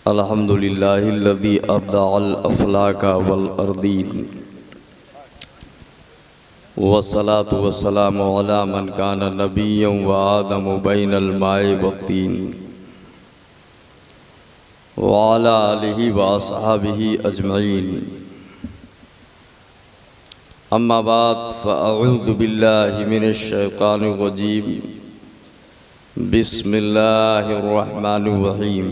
अल्हम्दुलिल्लाहिल्लज़ी अब्दअल अफ़लाका वल अर्दीन वस्सलातु वस्सलामु अला मन काना नबिय्यन व आदमु बैनल माइ वत्तीन व अला आलिहि व अस्हाबिहि अजमईन। अम्मा बाद फ़अऊज़ु बिल्लाहि मिनश शैतानिर रजीम। बिस्मिल्लाहिर रहमानिर रहीम।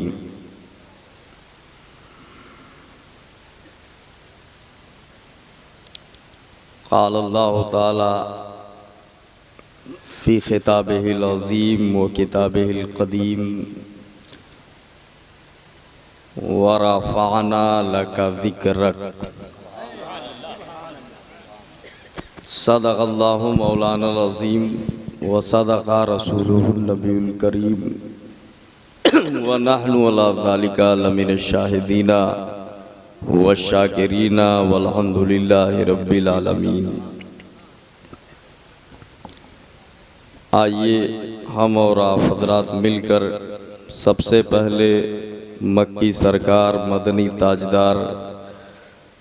क़ाल अल्लाहु ताला फ़ी ख़िताबिहिल अज़ीम व किताबिहिल क़दीम व रफ़अना लका ज़िक्रक। सदक़ल्लाहु मौलानल अज़ीम व सदक़ा रसूलुहुन नबियुल करीम व नहनु अला ज़ालिका लमिनश शाहिदीना व शाकिरीना वल्हम्दुलिल्लाहि रब्बिल आलमीन। आइए हम और आप हज़रात मिलकर सबसे पहले मक्की सरकार मदनी ताजदार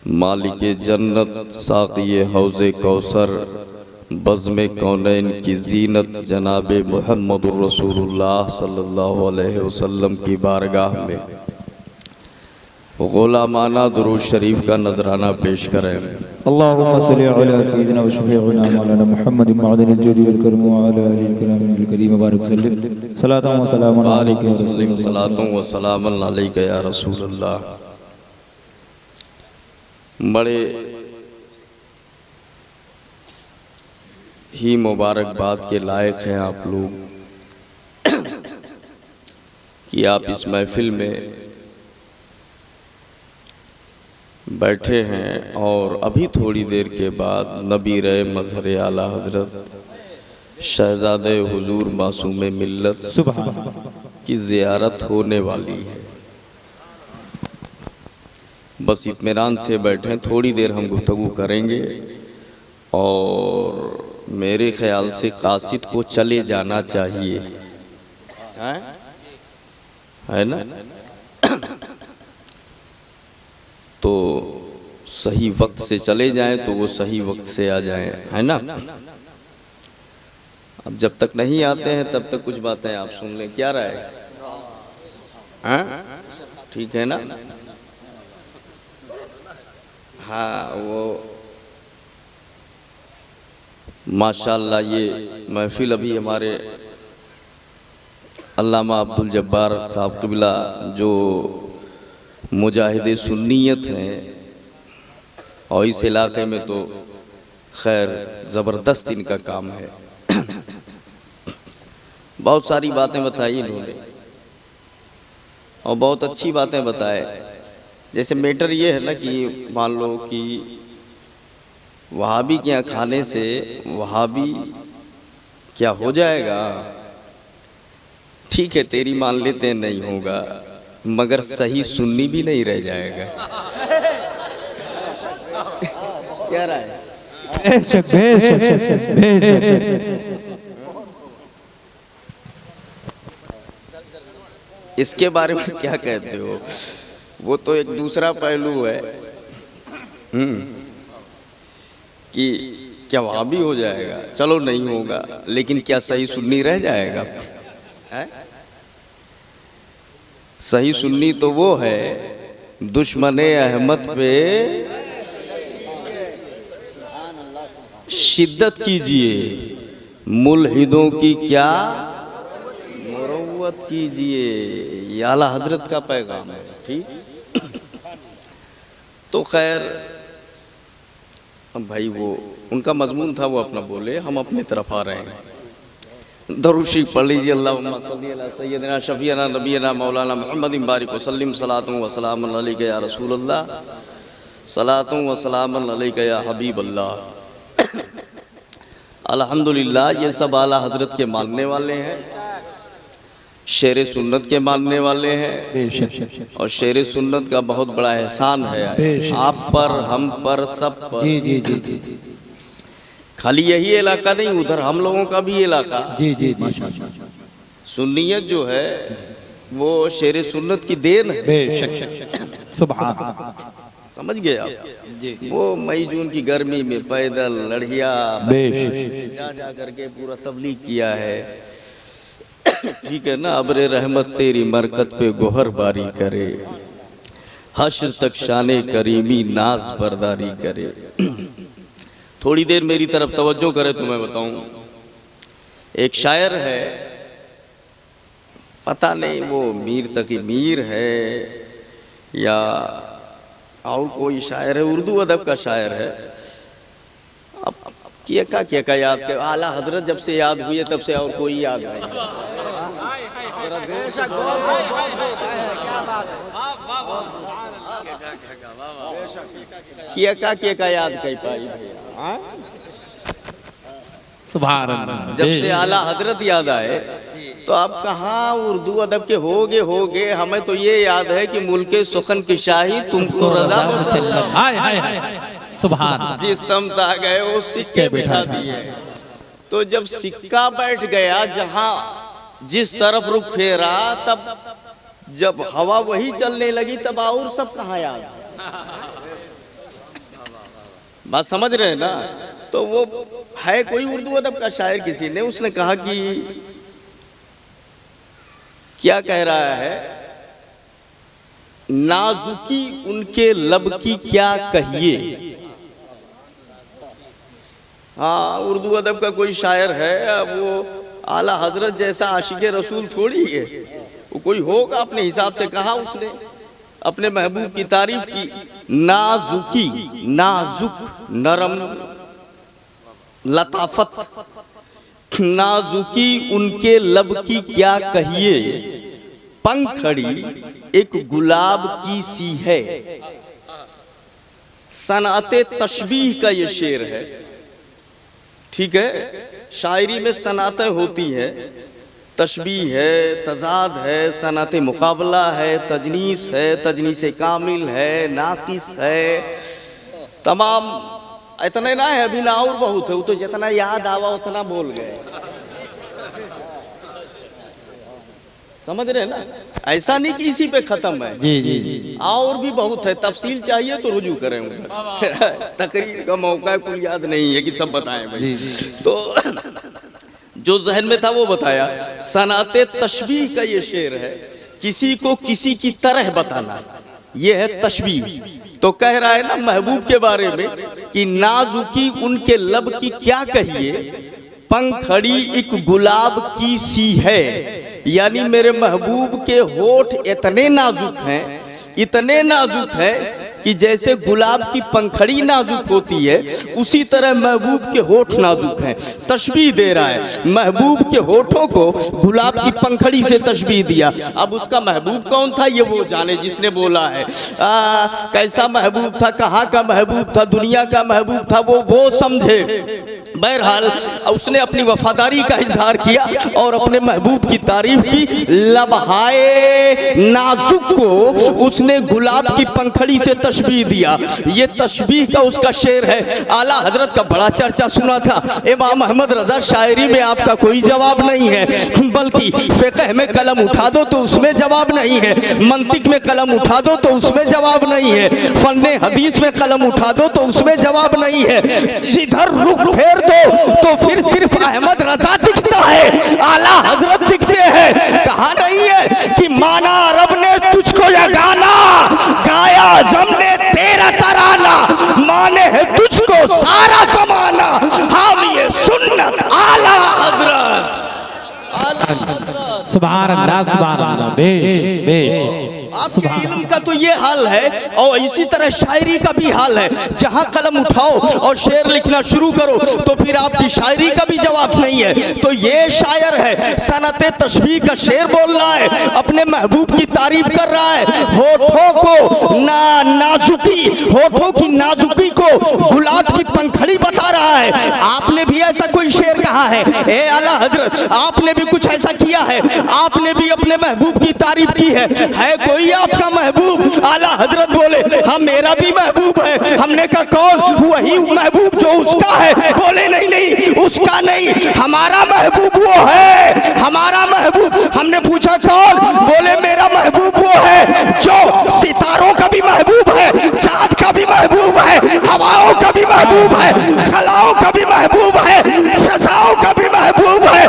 मालिक जन्नत साक़िए हौज़े कौसर बज़्म कौनैन की ज़ीनत जनाब मुहम्मदुर रसूलुल्लाह सल्लल्लाहु अलैहि वसल्लम की बारगाह में ग़ुलामाना दुरूद शरीफ का नजराना पेश करें। अल्लाहुम्मा सल्लि अला सय्यिदिना व शफ़ीइना मौलाना मुहम्मदिन मअदनिल जूदि वल करम व अला आलिल किरामिल करीम बारिक सल्लिम सलातन व सलामन अलैका या रसूलल्लाह। बड़े ही मुबारकबाद के लायक हैं आप लोग कि आप इस महफिल में बैठे हैं और अभी थोड़ी देर के बाद नबी रहे मज़हर आला हज़रत शहज़ादे हुजूर मासूम मिल्लत की ज़ियारत होने वाली है। बस इत्मीनान से बैठें, थोड़ी देर हम गुफ्तगू करेंगे और मेरे ख्याल से कासिद को चले जाना चाहिए, है ना? तो सही वक्त से चले जाएं तो वो सही वक्त से आ जाएं, है ना? अब जब तक नहीं आते हैं तब तक कुछ बातें आप सुन लें, क्या राय है? हाँ ठीक है ना? हाँ वो माशाअल्लाह ये महफिल अभी हमारे अल्लामा अब्दुल जब्बार साहब क़िबला जो मुजाहिद सुन्नियत हैं और इस इलाके में तो खैर ज़बरदस्त इनका काम है। बहुत सारी बातें बताई इन्होंने और बहुत अच्छी बातें बताए। जैसे मैटर ये है ना कि मान लो कि वहाबी के यहाँ खाने से वहाबी क्या हो जाएगा? ठीक है तेरी मान लेते हैं नहीं होगा, मगर सही सुन्नी भी नहीं रह जाएगा। क्या राय है? इसके बारे में क्या कहते हो? वो तो एक दूसरा पहलू है कि क्या वहां भी हो जाएगा, चलो नहीं होगा, लेकिन क्या सही सुन्नी रह जाएगा? है? सही सुन्नी तो वो है दुश्मने अहमद पे शिद्दत कीजिए, मुल्हिदों की क्या मुरव्वत कीजिए। ये आला हजरत का पैगाम है। ठीक तो खैर अब भाई वो उनका मजमून था, वो अपना बोले, हम अपनी तरफ आ रहे हैं। दरूद शरीफ पढ़ लीजिए। अल्लाहुम्मा सल्ली अला सय्यिदिना शफीअना नबीना मौलाना मुहम्मदिन बारिक वसल्लिम सलातु व सलामुन अलैका या रसूलल्लाह सलातु व सलामुन अलैका या हबीबल्लाह। अल्हम्दुलिल्लाह ये सब आला हजरत के मानने वाले हैं, शेर सुन्नत के मानने वाले हैं और शेर सुन्नत का बहुत बड़ा एहसान है आप पर, हम पर, सब पर। जी जी जी जी खाली यही इलाका नहीं, उधर हम लोगों का भी इलाका। जी जी जी सुन्नियत जो है वो शेर सुन्नत की देन है। बेशक सुभान समझ गए आप। वो मई जून की गर्मी में पैदल लड़िया जा जा करके पूरा तबलीग किया है। ठीक है ना। अब्रे रहमत तेरी मरकत पे गोहर बारी करे, हश्र तक शाने करीमी नाज बरदारी करे। थोड़ी देर मेरी तरफ तवज्जो करे तो मैं बताऊं। एक शायर है, पता नहीं वो मीर तकी मीर है या और कोई शायर है, उर्दू अदब का शायर है। अब किया का याद कर, आला हजरत जब से याद हुई है तब से और कोई याद नहीं। किया का याद कही पाई भैया। सुभान अल्लाह। जब से आला हजरत याद आए तो आप कहाँ उर्दू अदब के होगे। हमें तो ये याद है कि मुल्के सुखन की शाही तुमको रजा सुभान। जिस समत आ गए वो सिक्के बैठा दिए। तो जब सिक्का बैठ गया जहां जिस तरफ रुख फेरा, तब जब हवा वही चलने लगी तब और सब कहाँ याद। बात समझ रहे हैं ना। तो वो है कोई उर्दू अदब का शायर, किसी ने उसने कहा कि क्या कह रहा है, नाजुकी उनके लब की क्या कहिए। हाँ, उर्दू अदब का कोई शायर है। अब वो आला हजरत जैसा आशिक रसूल थोड़ी है, वो कोई होगा अपने हिसाब से कहा उसने, अपने महबूब की तारीफ की। नाजुकी, नाजुक, नरम, लताफत, नाजुकी उनके लब की क्या कहिए, पंखड़ी एक गुलाब की सी है। सनाते तशबीह का ये शेर है। ठीक है। शायरी में सनातें होती है, तशबीह है, तजाद है, सनाते मुकाबला है, तजनीस है, तजनीस कामिल है, नाकिस है, तमाम इतने ना है, अभी ना और बहुत है। वो तो जितना याद आवा उतना बोल गए। समझ रहे ना। ऐसा नहीं कि इसी पे खत्म है। जी। और भी बहुत है। तफसील चाहिए तो रुजू करें उधर। तकरीर का मौका कुल याद नहीं है कि सब बताएं भाई। तो जो जहन में था वो बताया। सनाते तशबीह का ये शेर है, किसी को किसी की तरह बताना, ये है तशबीह। तो कह रहा है ना महबूब के बारे में कि नाजुकी उनके लब की क्या कहिए, पंखड़ी एक गुलाब की सी है। यानी मेरे महबूब के होठ इतने नाजुक हैं, इतने नाजुक हैं कि जैसे गुलाब की पंखड़ी नाजुक होती है, उसी तरह महबूब के होठ नाजुक हैं। तशबीह दे रहा है, महबूब के होठों को गुलाब की पंखड़ी से तशबीह दिया। अब उसका महबूब कौन था ये वो जाने जिसने बोला है। कैसा महबूब था, कहाँ का महबूब था, दुनिया का महबूब था, वो समझे। बहरहाल उसने अपनी वफादारी का इजहार किया और अपने महबूब की तारीफ की। लबहाए नाजुक को उसने गुलाब की पंखड़ी से तशबीह दिया। ये तशबीह का उसका शेर है। आला हजरत का बड़ा चर्चा सुना था। इमाम अहमद रजा शायरी में आपका कोई जवाब नहीं है, बल्कि फिक़ह में कलम उठा दो तो उसमें जवाब नहीं है, मंतिक में कलम उठा दो तो उसमें जवाब नहीं है, फन्ने हदीस में कलम उठा दो तो उसमें जवाब नहीं है। जिधर रुख फेर दो तो फिर सिर्फ अहमद रजा दिखता है, आला हजरत दिखते हैं। कहा नहीं है कि माना रब ने तुझको यह गाना, गाया जमने तेरा तराना, माने है तुझको सारा जमाना, हम ये सुन्नत आला हजरत। सुभान अल्लाह, सुभान अल्लाह। बेश बेश। आपके इल्म का तो ये हाल है और इसी तरह शायरी का भी हाल है। जहां कलम उठाओ और शेर लिखना शुरू करो तो फिर आपकी शायरी का भी जवाब नहीं है। तो ये शायर है, सनते तशबीह का शेर बोल रहा है, अपने महबूब की तारीफ कर रहा है। होठों को नाजुकी, होठों की नाजुकी को गुलाब की पंखड़ी बता रहा है। आपने भी ऐसा कोई शेर कहा है? ए आला हजरत, आपने भी कुछ ऐसा किया है? आपने भी अपने महबूब की तारीफ की है कोई आपका महबूब? आला हजरत बोले हाँ मेरा भी महबूब है। हमने कहा कौन? वही महबूब जो उसका है। बोले नहीं नहीं उसका नहीं, हमारा महबूब वो है, हमारा महबूब। हमने पूछा कौन? बोले मेरा महबूब वो है जो सितारों का भी महबूब है, चाँद का भी महबूब है, हवाओं का भी महबूब है, खलाओं का भी महबूब है, फजाओं का भी महबूब है।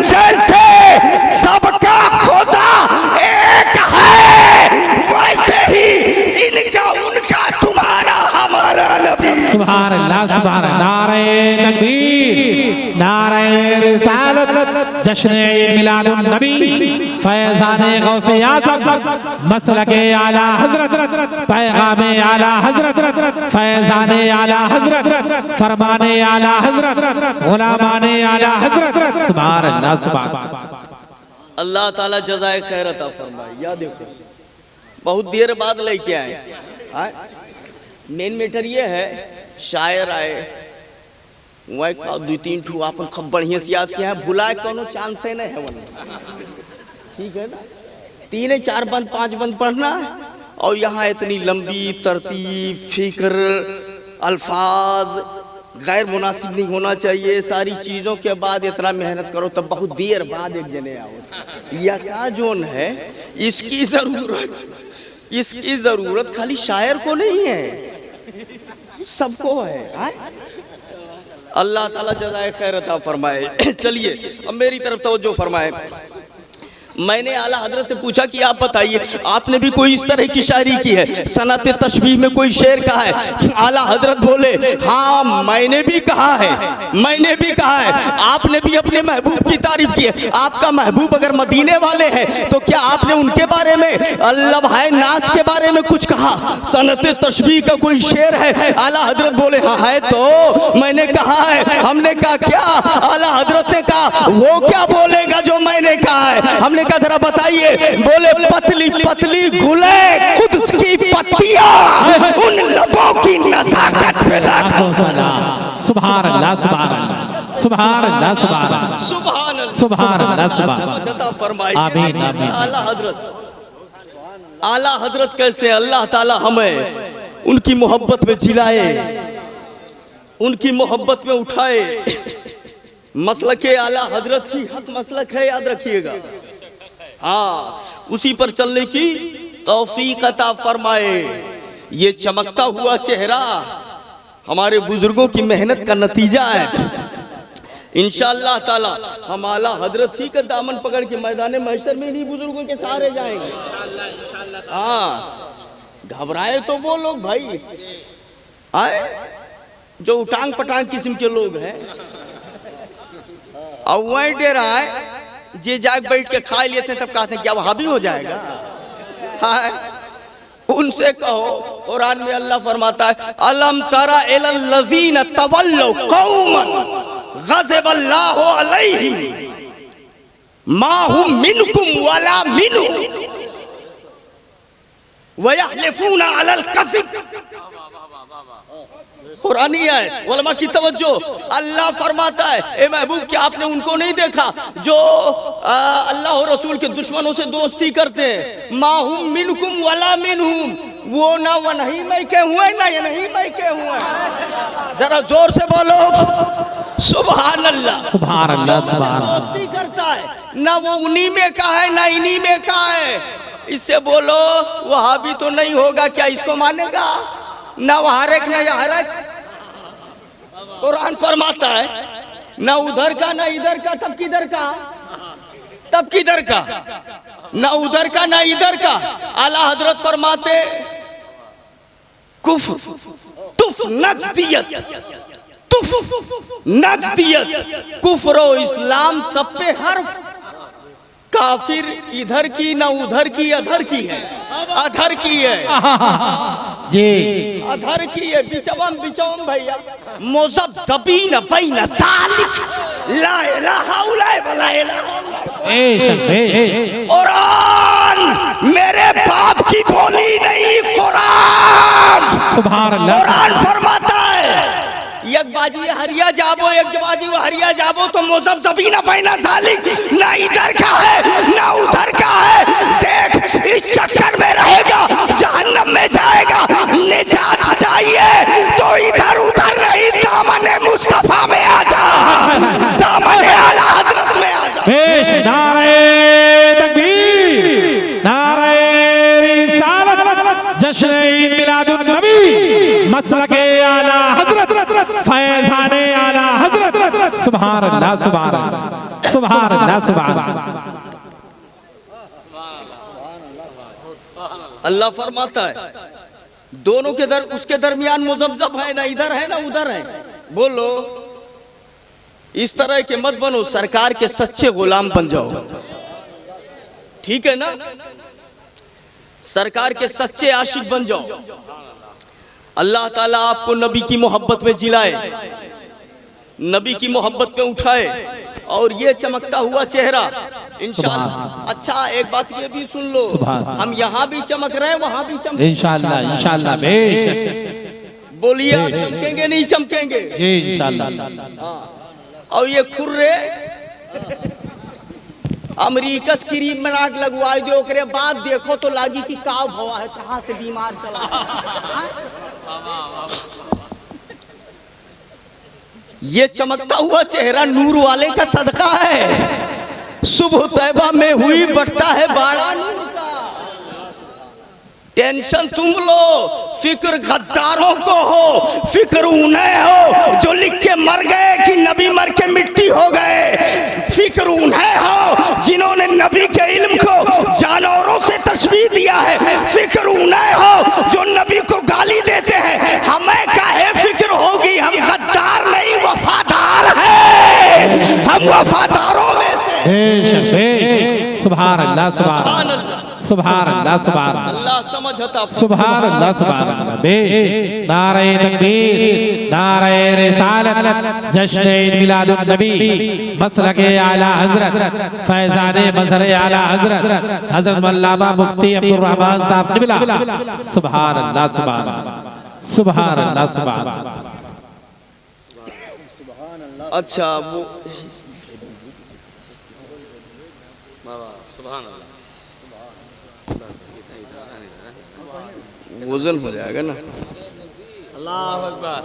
जैसे सबका खुदा एक है, वैसे ही इनका उनका तुम्हारा हमारा नबी। सुभान अल्लाह, सुभान अल्लाह। नारे तकबीर, नारे रिसालत, जश्न ईद मिलादुन नबी, फैज़ाने गौसे आज़म, मसलके आला हज़रत, पैगामे आला हज़रत, फैज़ाने आला हज़रत, फरमाने आला हज़रत, गुलामाने आला हज़रत। सुभान अल्लाह, सुभान अल्लाह ताला जज़ाए खैर अता फरमाए। या देखो बहुत देर बाद लेके आए। मेन मैटर ये है, शायर आए वह दो तीन ठू अपन खूब बढ़िया से याद किया है, भुलाए कोनो चांस से नहीं है वरना ठीक है ना। 3 4 बंद 5 बंद पढ़ना, और यहाँ इतनी लंबी तरतीब, फिक्र, अल्फाज गैर मुनासिब नहीं होना चाहिए। सारी चीज़ों के बाद इतना मेहनत करो तब बहुत देर बाद एक जने आओ। यह क्या जोन है, इसकी ज़रूरत खाली शायर को नहीं है, सबको है। अल्लाह ताला जज़ाए खैर अता फरमाए। चलिए अब मेरी तरफ तवज्जो फरमाए। मैंने आला हजरत से पूछा कि आप बताइए, आपने भी कोई इस तरह की शायरी की है, सनत तशबीह में कोई शेर कहा है? आला हजरत बोले हाँ मैंने भी कहा है, मैंने भी कहा है। आपने भी अपने महबूब की तारीफ की है। आपका महबूब अगर मदीने वाले हैं तो क्या आपने उनके बारे में, अल्लाह है नास के बारे में कुछ कहा? सनत तशबीह का कोई शेर है? आला हजरत बोले हाँ है, तो मैंने कहा है। हमने कहा क्या? आला हजरत ने कहा वो क्या बोलेगा जो मैंने कहा है। हमने कहा जरा बताइए। बोले पतली पतली गुले कुद्स की पत्तियां उन लबों की नज़ाकत पे लाखों सलाम। सुभान अल्लाह, सुभान अल्लाह, सुभान अल्लाह, सुभान अल्लाह, सुभान अल्लाह, सुभान। आमीन, आमीन। आला हजरत कैसे अल्लाह ताला हमें उनकी मोहब्बत में जिलाए, उनकी मोहब्बत में उठाए। मसलके आला हजरत ही हक मसलक है, याद रखिएगा। हाँ, उसी पर चलने की तौफीक अता फरमाए। ये चमकता हुआ चेहरा हमारे बुजुर्गों की मेहनत का नतीजा है। इंशाअल्लाह ताला हम आला हजरत ही का दामन पकड़ के मैदान महशर में इन्हीं बुजुर्गों के सहारे जाएंगे। हाँ, घबराए तो वो लोग भाई आए जो उटांग पटांग किस्म के लोग हैं, और वही डेरा है जे जाग बैठ के खा लेते हैं तब कहते हैं क्या वहाबी हो जाएगा। हाँ, उनसे कहो, कुरान में अल्लाह फरमाता है अलम तरा इलल लज़ीना तवल्लौ कौमन ग़ज़बल्लाहु अलैहिम मा हुम मिनकुम वला मिनहुम व यहलिफूना अलल कज़िब। कुरानी है, उलमा की तवज्जो। अल्लाह फरमाता है ए महबूब क्या आपने उनको नहीं देखा जो अल्लाह और रसूल के दुश्मनों से दोस्ती करते हैं? माहुम मिनकुम वला मिनहुम, वो ना वो नहीं मैं के हुए ना ये नहीं मैं के हुए। जरा जोर से बोलो सुभान अल्लाह, सुभान अल्लाह, सुभान अल्लाह। दोस्ती करता है ना वो उन्हीं में का है ना इन्हीं में का है। इससे बोलो वहाबी तो नहीं होगा क्या? इसको मानेगा ना वहारक ना यहारक। कुरान फरमाता है ना उधर का ना इधर का, तब किधर का? तब किधर का? ना उधर का ना इधर का। आला हजरत फरमाते कुफ्र तुफ नजदियत, तुफ नजदियत, कुफ्र और इस्लाम सब पे हर्फ। काफिर इधर की ना उधर की, अधर की है, अधर की है जी, अधर की है। बिचवम बिचवम भैया मुज़ब्ज़बीन बैन ज़ालिक ला इलाहा वला इलाहा। कुरान मेरे बाप की बोली नहीं, कुरान सुभान अल्लाह। कुरान फरमाता है एक बाजी हरिया जाबो एक बाजी वो हरिया जाबो तो मुज़ब्ज़बीन बैन ज़ालिक, ना इधर का है ना उधर का है। देख इस चक्कर में रहेगा जहन्नम में जाएगा। निजात चाहिए तो इधर उधर नहीं, दामन मुस्तफा में आ जा, दामन आला हज़रत पेश नारे तकबीर, नारे रिसालत, जश्न ईद मिलादुन नबी, मसलके आला हजरत, फैज़ाने आला हजरत। सुभान अल्लाह, सुभान अल्लाह, सुभान अल्लाह, सुभान अल्लाह। अल्लाह फरमाता है दोनों के उसके दरमियान मुज़ब्ज़ब है, ना इधर है ना उधर है। बोलो इस तरह के मत बनो, सरकार के सच्चे गुलाम बन जाओ, ठीक है ना। सरकार के सच्चे आशिक बन जाओ। अल्लाह ताला आपको नबी की मोहब्बत में जिलाए, नबी की मोहब्बत में उठाए, और ये चमकता हुआ चेहरा इंशाअल्लाह। अच्छा एक बात ये भी सुन लो, हम यहाँ भी चमक रहे हैं, वहाँ भी चमक, इंशाअल्लाह, इंशाअल्लाह, बेशक। बोलिए आप चमकेंगे नहीं चमकेंगे? जी इंशाअल्लाह। और ये खुर्रे अमेरिका क्रीम में नाक लगवाई दो, ओकरे बाद देखो तो लागी कि का भवा है, कहाँ से बीमार चला। ये चमकता हुआ चेहरा नूर वाले का सदका है। सुबह तैबा में हुई बढ़ता है बाड़ा नूर का। टेंशन तुम लो, फिक्र गद्दारों को हो, फिक्र उन्हें हो जो लिख के मर गए कि नबी मर के मिट्टी हो गए। फिक्र उन्हें हो जिन्होंने नबी के इल्म को जानवरों से तशबीह दिया है। फिक्र उन्हें हो जो नबी को गाली देते हैं। हमें काहे फिक्र होगी, हम गद्दार नहीं वफादार हैं, हम वफादारों में से। सुभान अल्लाह, सुभान अल्लाह, सुभान अल्लाह, सुभान अल्लाह समझता, सुभान अल्लाह, सुभान अल्लाह। बेश नारे तकबीर, नारे रिसालत, जश्न ईद मिलादुन नबी, मसलके आला हजरत, फैज़ाने मज़हरे आला हजरत, हजरत अल्लामा मुफ्ती अब्दुल रहमान साहब क़िबला। सुभान अल्लाह, सुभान अल्लाह, सुभान अल्लाह, सुभान अल्लाह। अच्छा वो वजन हो जाएगा ना। अल्लाह अकबर।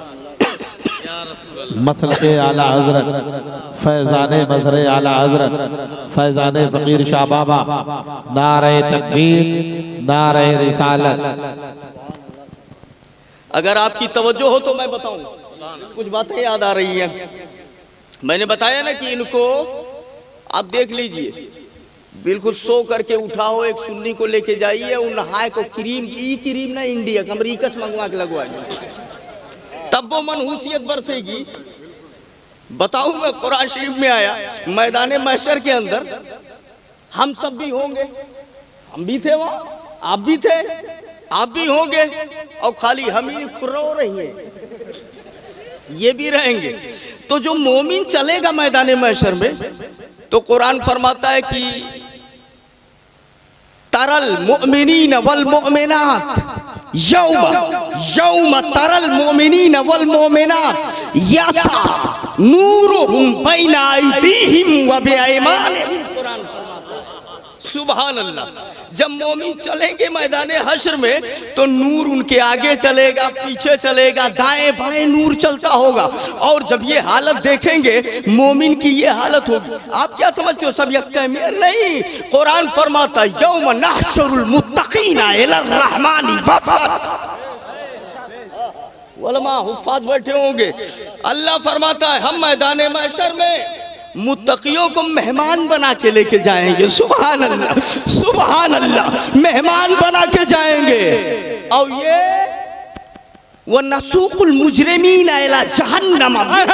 मसलके आला हजरत, फैज़ाने मज़हरे आला हजरत, फैज़ाने फ़कीर शाह बाबा, नारे तकबीर, नारे रिसालत। अगर आपकी तवज्जो हो तो मैं बताऊं, कुछ बातें याद आ रही हैं। मैंने बताया ना कि इनको आप देख लीजिए, बिल्कुल सो करके उठाओ, एक सुन्नी को लेके जाइए, उन नहाए को क्रीम, ई क्रीम ना इंडिया अमरीका से मंगवा के लगवाइए, तब वो मनहूसियत बरसेगी। बताऊं मैं, कुरान शरीफ में आया मैदान महशर के अंदर हम सब भी होंगे, हम भी थे वहां, आप भी थे, आप भी होंगे, और खाली हम ही खुर्रो रही है, ये भी रहेंगे। तो जो मोमिन चलेगा मैदान महशर में, तो कुरान फरमाता है कि तरल मुमिनीन वल मुमिनात यौम तरल मुमिनीन वल मुमिनात यसा नूरुहुम बैना अयदीहिम व बिअयमानिहिम। कुरान सुभान अल्लाह। जब मोमिन चलेंगे मैदान हश्र में तो नूर उनके आगे चलेगा, पीछे चलेगा, दाएं बाएं नूर चलता होगा। और जब ये हालत देखेंगे मोमिन की, ये हालत होगी, आप क्या समझते हो सब यक्का मेर? नहीं, कुरान फरमाता यौम नहशुरुल मुत्तकीना इलर रहमानी वफदा। उलमा हुफ्फाज बैठे होंगे। अल्लाह फरमाता है हम मैदान महशर में मुत्तकियों को मेहमान बना के लेके जाएंगे। सुभान अल्लाह, सुभान अल्लाह, मेहमान बना के जाएंगे। और ये वो नसूकुल मुजरिमीन इला जहन्नम, हाय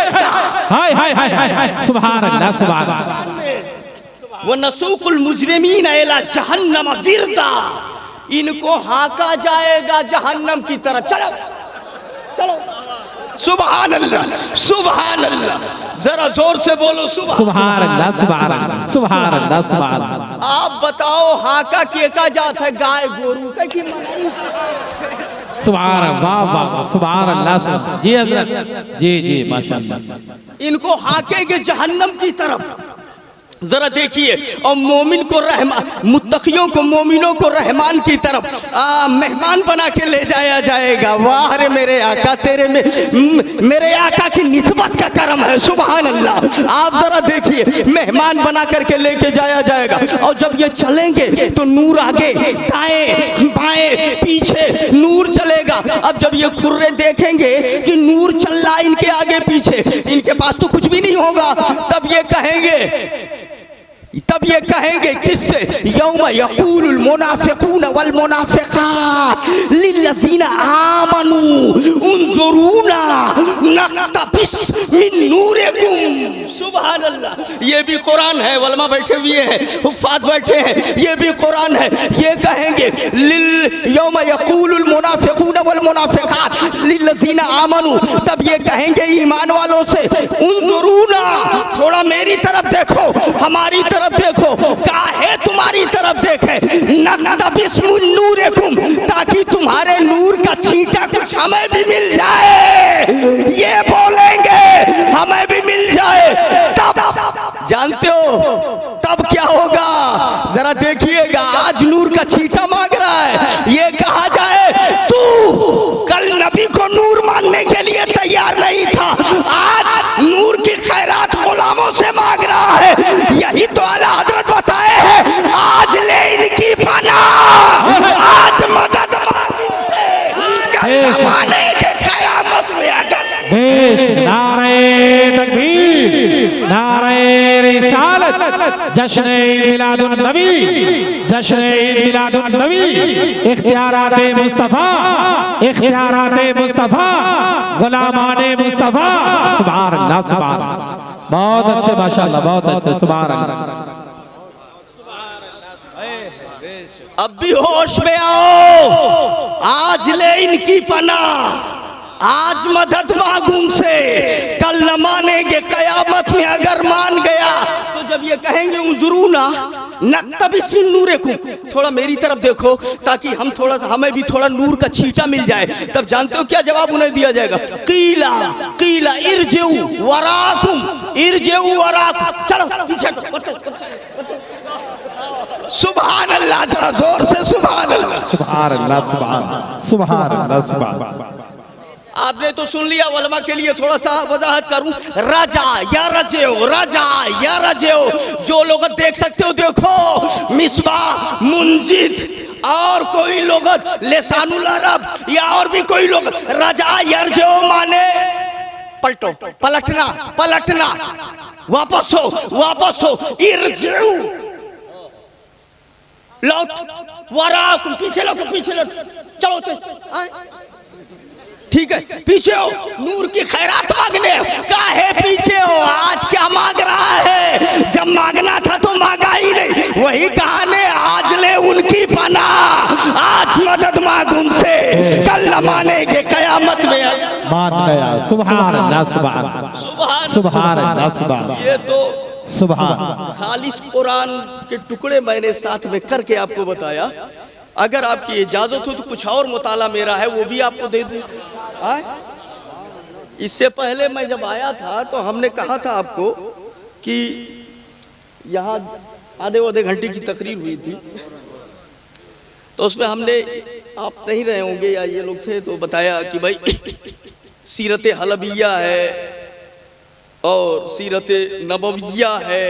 हाय हाय हाय, सुभान अल्लाह, सुभान अल्लाह। वो नसूकुल मुजरिमीन इला जहन्नम विरदा, इनको हाका जाएगा जहन्नम की तरफ। चलो चलो, सुभान अल्लाह, सुभान अल्लाह, जरा जोर से बोलो सुभान अल्लाह, सुभान अल्लाह, सुभान अल्लाह, सुभान अल्लाह। आप बताओ हाका के का जात है, गाय गोरू का कि मलाई? सुभान अल्लाह, वाह वाह, सुभान अल्लाह। जी हजरत, जी जी माशाअल्लाह। इनको हाकेंगे जहन्नम की तरफ। जरा देखिए, और मोमिन को रहमान, मुत्तकियों को, मोमिनों को रहमान की तरफ मेहमान बना के ले जाया जाएगा। वाह रे मेरे आका, तेरे में मेरे आका की निस्बत का करम है, सुभान अल्लाह। आप जरा देखिए, मेहमान बना करके लेके जाया जाएगा, और जब ये चलेंगे तो नूर आगे, दाएं बाएं पीछे नूर चलेगा। अब जब ये खुर्रे देखेंगे कि नूर चल रहा है इनके आगे पीछे, इनके पास तो कुछ भी नहीं होगा, तब ये कहेंगे किससे? यौम यक़ूलुल मुनाफ़िक़ून वल मुनाफ़िक़ात लिल्लज़ीना आमनू उन्ज़ुरूना नक़्तबिस मिन नूरिकुम। सुभान अल्लाह। ये भी कुरान है, वलमा बैठे हुए हैं, हुफ़ाज़ बैठे हैं, ये भी कुरान है। ये कहेंगे यौम यक़ूलुल मुनाफ़िक़ून वल मुनाफ़िक़ात लिल्लज़ीना आमनू, तब ये कहेंगे ईमान वालों से, उन्ज़ुरूना, थोड़ा मेरी तरफ देखो, हमारी तरफ देखो, काहे तुम्हारी तरफ देखे, नक़्तबिस मिन नूरिकुम, ताकि तुम्हारे नूर का छींटा कुछ हमें भी मिल जाए। ये बोलेंगे हमें भी मिल जाए, तब जानते हो तब क्या होगा? जरा देखिएगा, आज नूर का छींटा मांग रहा है, ये कहा जाए तू कल नबी को नूर मांगने के लिए तैयार नहीं था, आज नूर की खैरात गुलामों से मांग रहा है। यही तो आला हजरत बताए हैं, आज ले इनकी पनाह, आज मदद मांगने के क़यामत में अगर नारे तकबीर, नारे रिसालत, जश्न ईद मिलादुन नबी, जश्न ईद मिलादुन नबी, इख्तियारात मुस्तफा, इख्तियारात मुस्तफा, गुलामाने मुस्तफा। सुभान अल्लाह, सुभान अल्लाह। बहुत अच्छे, माशाअल्लाह, बहुत अच्छे, सुभान अल्लाह। अब भी होश में आओ, आज ले इनकी पनाह, आज मदद मांगू उनसे, कल न मानेंगे, कयामत में अगर मान गया तो जब ये कहेंगे उन्ज़ुरूना नक़्तबिस मिन नूरिकुम, थोड़ा मेरी तरफ देखो ताकि हम थोड़ा सा, हमें भी थोड़ा नूर का छींटा मिल जाए, तब जानते हो क्या जवाब उन्हें दिया जाएगा? क़ीला क़ीला इरजिउ वराकुम, इरजिउ वराकुम, चलो पीछे। सुभान अल्लाह, जरा जोर से सुभान अल्लाह, सुभान अल्लाह, सुभान अल्लाह, सुभान। आपने तो सुन लिया, उलमा के लिए थोड़ा सा वजाहत करूं, रजा या रजेओ, रजा या रजेओ, जो लोग देख सकते हो देखो, मिसबाह, मुंजिद और कोई लोग लिसानुल अरब या और भी कोई लोग, रजा यरजेओ माने पलटो, पलटना, पलटना, वापस हो, इरजिउ लौट, वराकुम, पीछे लौट, चलो ठीक है, पीछे हो, नूर की खैरात मांगने, काहे पीछे हो? आज क्या मांग रहा है? जब मांगना था तो मांगा ही नहीं, वही कहानी, आज ले उनकी पनाह, आज मदद मांग उनसे, कल न मानेंगे, कयामत में मान गया। सुभान अल्लाह, सुभान अल्लाह, सुभान। ये तो सुभान, खालिस कुरान के टुकड़े मैंने साथ में करके आपको बताया। अगर आपकी इजाजत हो तो कुछ और मुताला मेरा है, वो भी आपको दे दूं। इससे पहले मैं जब आया था तो हमने कहा था आपको कि यहाँ आधे घंटे की तकरीर हुई थी, तो उसमें हमने, आप नहीं रहे होंगे या ये लोग थे, तो बताया कि भाई सीरत हलबिया है और सीरत नबविया है,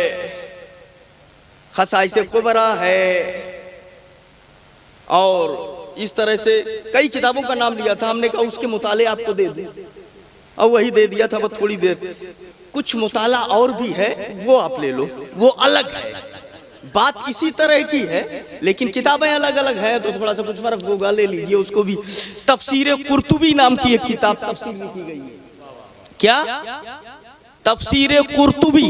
खसाइस कुबरा है, और इस तरह से कई किताबों का नाम लिया था। हमने कहा उसके मुताले आपको दे दूं, और वही दे दिया था, बस थोड़ी देर। कुछ मुताला और भी है, वो आप ले लो, वो अलग है, बात इसी तरह की है, लेकिन किताबें अलग अलग है, तो थोड़ा सा कुछ फर्क होगा, ले लीजिए उसको भी। तफसीर कुर्तुबी नाम की एक किताब तफसीर लिखी गई है, क्या? तफसीर कुर्तुबी,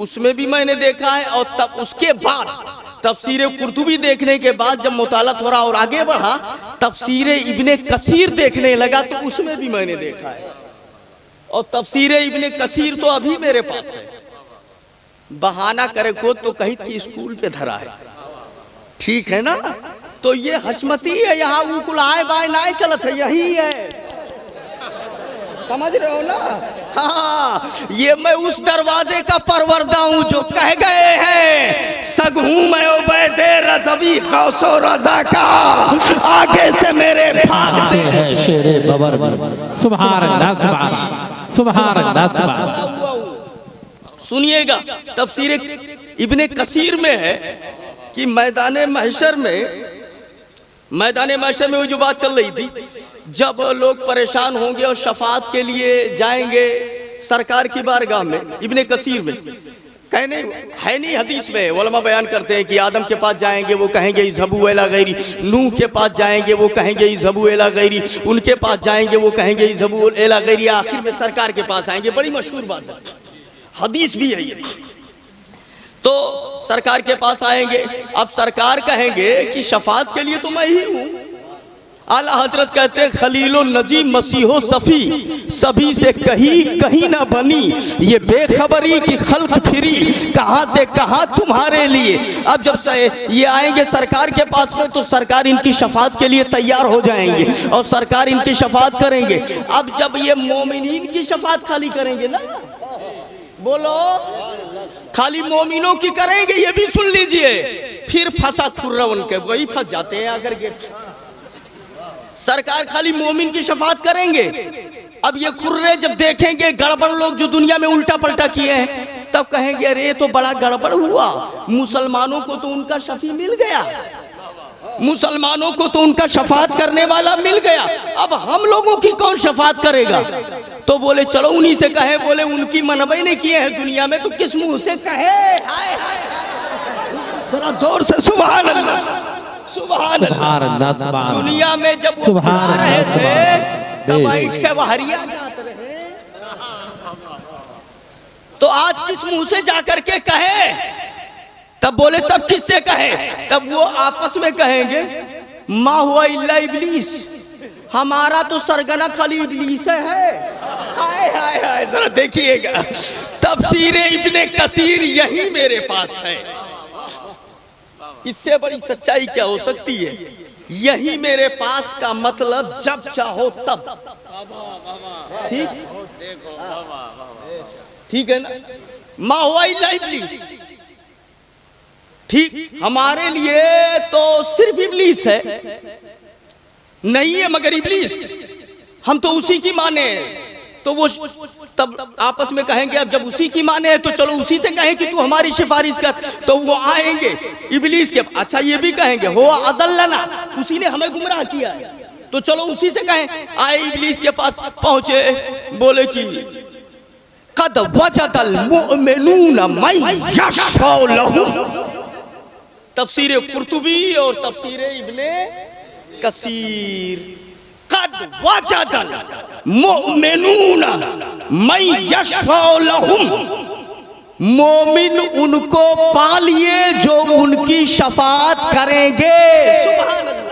उसमें भी मैंने देखा है, और तब उसके बाद तफसीर कुर्तुबी देखने के बाद जब मुताला थोड़ा और आगे बढ़ा, तफसीर इब्ने कसीर देखने लगा, तो उसमें भी मैंने देखा है, और तफसीर इब्ने कसीर तो अभी मेरे पास है। बहाना करे को तो कहीं की स्कूल पे धरा है, ठीक है ना? तो ये हशमती है, यहाँ वो कुल आए बाय ना चलत है, यही है, समझ रहे हो ना? हाँ, ये मैं उस दरवाजे का परवरदा हूँ जो कह गए हैं सग हूँ मैं उबैदे रज़वी गौसो रज़ा का, आगे से मेरे भागते है शेरे बबर में। सुभान अल्लाह, सुभान अल्लाह, सुभान अल्लाह, सुभान अल्लाह। सुनिएगा, तफसीर इब्ने कसीर में है कि मैदान महशर में वो जो बात चल रही थी, जब लोग परेशान होंगे और शफात के लिए जाएंगे सरकार की बारगाह में, इब्ने कसीर में कहने है नहीं, हदीस में उलमा बयान करते हैं कि आदम के पास जाएंगे वो कहेंगे इज़हबू इला गैरी, नूह के पास जाएंगे वो कहेंगे इज़हबू इला गैरी, उनके पास जाएंगे वो कहेंगे इज़हबू इला गैरी, आखिर में सरकार के पास आएंगे। बड़ी मशहूर बात है, हदीस भी है ये। तो सरकार के पास आएंगे, अब सरकार कहेंगे कि शफात के लिए तो मैं ही हूँ। आला हजरत कहते हैं खलीलो नजी मसीहो सफ़ी, सभी से कहीं ना बनी ये बेखबरी की खल्क फिरी, कहाँ से कहाँ तुम्हारे लिए। अब जब ये आएंगे सरकार के पास में तो सरकार इनकी शफात के लिए तैयार हो जाएंगे और सरकार इनकी शफात करेंगे। अब जब ये मोमिनीन की शफात खाली करेंगे ना, बोलो खाली मोमिनों की करेंगे, ये भी सुन लीजिए, फिर फंसा खुर्रा उनके, वही फंस जाते हैं आकर के। सरकार खाली मोमिन की शफात करेंगे, अब ये खुर्रे जब देखेंगे गड़बड़ लोग जो दुनिया में उल्टा पलटा किए हैं, तब कहेंगे अरे ये तो बड़ा गड़बड़ हुआ, मुसलमानों को तो उनका शफी मिल गया, मुसलमानों को तो उनका शफात करने वाला मिल गया, अब हम लोगों की कौन शफात करेगा। तो बोले चलो उन्हीं से कहे, बोले उनकी मनबई नहीं किए हैं दुनिया में तो किस मुंह से कहे। जरा जोर से सुभान अल्लाह, सुभान अल्लाह। दुनिया में जब वो आ रहे थे तब बैठ के वहरिया जाते रहे, तो आज किस मुंह से जाकर के कहे। तब बोले तब किससे कहे, तब वो आपस में कहेंगे मा हुआ इल्ला इब्लीस, हमारा तो सरगना खाली इब्लीस है। हाय हाय हाय, जरा देखिएगा तफसीर इब्ने कसीर यही मेरे पास है, इससे बड़ी सच्चाई क्या हो सकती है। यही मेरे पास का मतलब जब चाहो तब, ठीक है ना। मा हुआ इल्ला इब्लीस, ठीक, हमारे लिए तो सिर्फ इब्लीस है, नहीं है मगर इब्लीस, हम तो उसी की माने। तो वो तब आपस में कहेंगे अब जब उसी की माने तो चलो उसी से कहें कि तू हमारी सिफारिश कर, तो वो आएंगे इब्लीस के, अच्छा ये भी कहेंगे हो अज़ल्लना, उसी ने हमें गुमराह किया, तो चलो उसी से कहें। आए इब्लीस के पास पहुंचे, बोले कि कद वजदल मुअमिनून मै यशफअ लहुम, तफसीर कुर्तुबी और तफसीर इब्ने कसीर, कद वजदल मुअमिनून मै यशफअ लहुम, मोमिन उनको पा लिए जो उनकी शफात करेंगे। सुभान अल्लाह,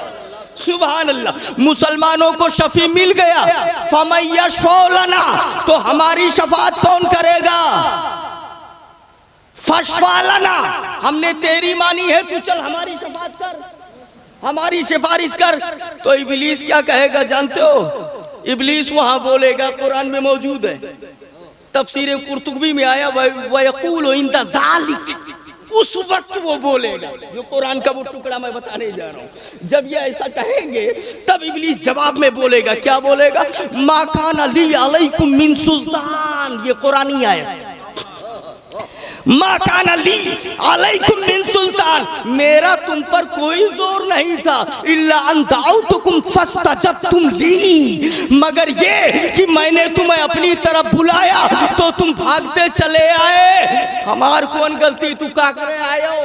सुभान अल्लाह। मुसलमानों को शफी मिल गया, फमै यशफअ लना, तो हमारी शफात कौन करेगा। फशफा लना, हमने तेरी मानी है, तू चल हमारी शफात कर, हमारी सिफारिश कर। तो इब्लीस क्या कहेगा जानते हो, इब्लीस वहां बोलेगा, कुरान में मौजूद है, तफसीर कुर्तुबी में आया, वयक़ूलु इंदा ज़ालिक, उस वक्त वो बोलेगा, जो कुरान का वो टुकड़ा मैं बताने जा रहा हूँ। जब ये ऐसा कहेंगे तब इब्लीस जवाब में बोलेगा, क्या बोलेगा, मा काना ली अलैकुम मिन सुल्तान, ये कुरानी आयत, मा काना ली अलैकुम मिन सुल्तान, मेरा तुम पर कोई जोर नहीं था, इल्ला अन दअउतुकुम फस्तजबतुम ली, मगर ये कि मैंने तुम्हें अपनी तरफ बुलाया तो तुम भागते चले आए, हमार कौन गलती, तू क्या करे आए हो।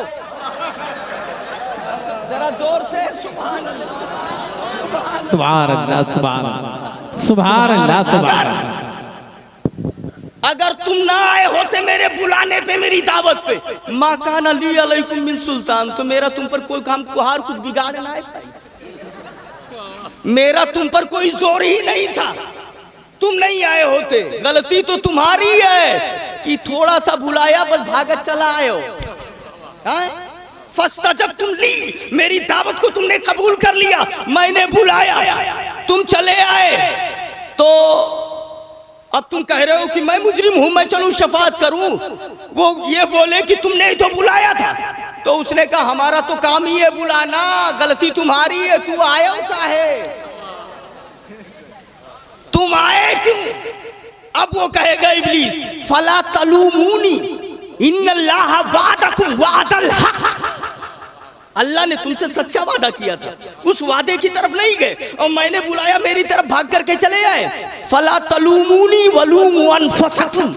जरा जोर से सुभान अल्लाह, सुभान अल्लाह, सुभान अल्लाह, सुभान अल्लाह, सुभान अल्लाह। अगर तुम ना आए होते मेरे बुलाने पे, मेरी दावत पे, मा काना ली अलैकुम मिन सुल्तान, तो मेरा तुम पर कोई काम कुहार कुछ बिगाड़ ना पाई, मेरा तुम पर कोई जोर ही नहीं था, तुम नहीं आए होते। गलती तो तुम्हारी है कि थोड़ा सा बुलाया बस भागत चला आए हो। फस्तजबतुम ली, मेरी दावत को तुमने कबूल कर लिया, मैंने बुलाया तुम चले आए। तो अब तुम कह रहे हो कि मैं मुजरिम हूं, मैं चलूं शफाअत करूं। वो ये बोले कि तुमने ही तो बुलाया था। तो उसने कहा हमारा तो काम ही है बुलाना, गलती तुम्हारी है, तू आया काहे, तुम आए क्यों? अब वो कहेगा इब्लीस फला तलूमूनी इन्नल्लाह वादकुम वादल हक, अल्लाह ने तुमसे सच्चा वादा किया था, उस वादे की तरफ नहीं गए और मैंने बुलाया मेरी तरफ भाग करके चले आए। फला तलूमूनी वलूमू अनफुसकुम,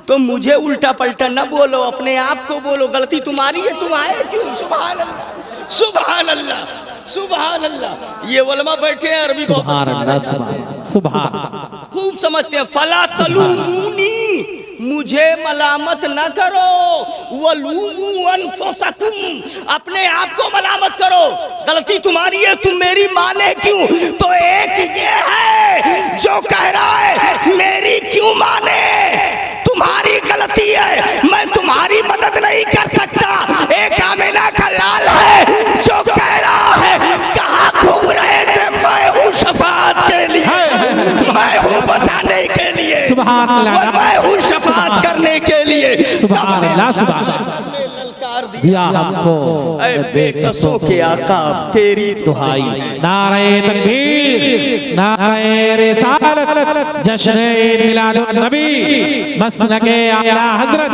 तो मुझे उल्टा पलटा न बोलो, अपने आप को बोलो, गलती तुम्हारी है, तुम आए क्यों? सुभान अल्लाह, सुभान अल्लाह, सुभान अल्लाह। ये उलमा बैठे हैं अरबी को सुभान खूब समझते हैं। फला तलूमूनी, मुझे मलामत न करो, वलूमू अनफुसकुम, अपने आप को मलामत करो, गलती तुम्हारी है, तुम मेरी माने क्यों? तो एक ये है जो कह रहा है मेरी क्यों माने, तुम्हारी गलती है, मैं तुम्हारी मदद नहीं कर सकता। एक आमिना का लाल है जो कह रहा है कहाँ घूम रहे थे, मैं हूँ शफाअत के लिए, मैं हूँ बचाने के लिए, सुभान अल्लाह, मैं हूँ शफाअत करने के लिए। सुभान अल्लाह, सुभान अल्लाह। दिया हमको बेकसों के आका तेरी दुहाई। नारे तकबीर, नारे रिसालत, जश्न ईद मिलादुन नबी, मसलके आला हजरत,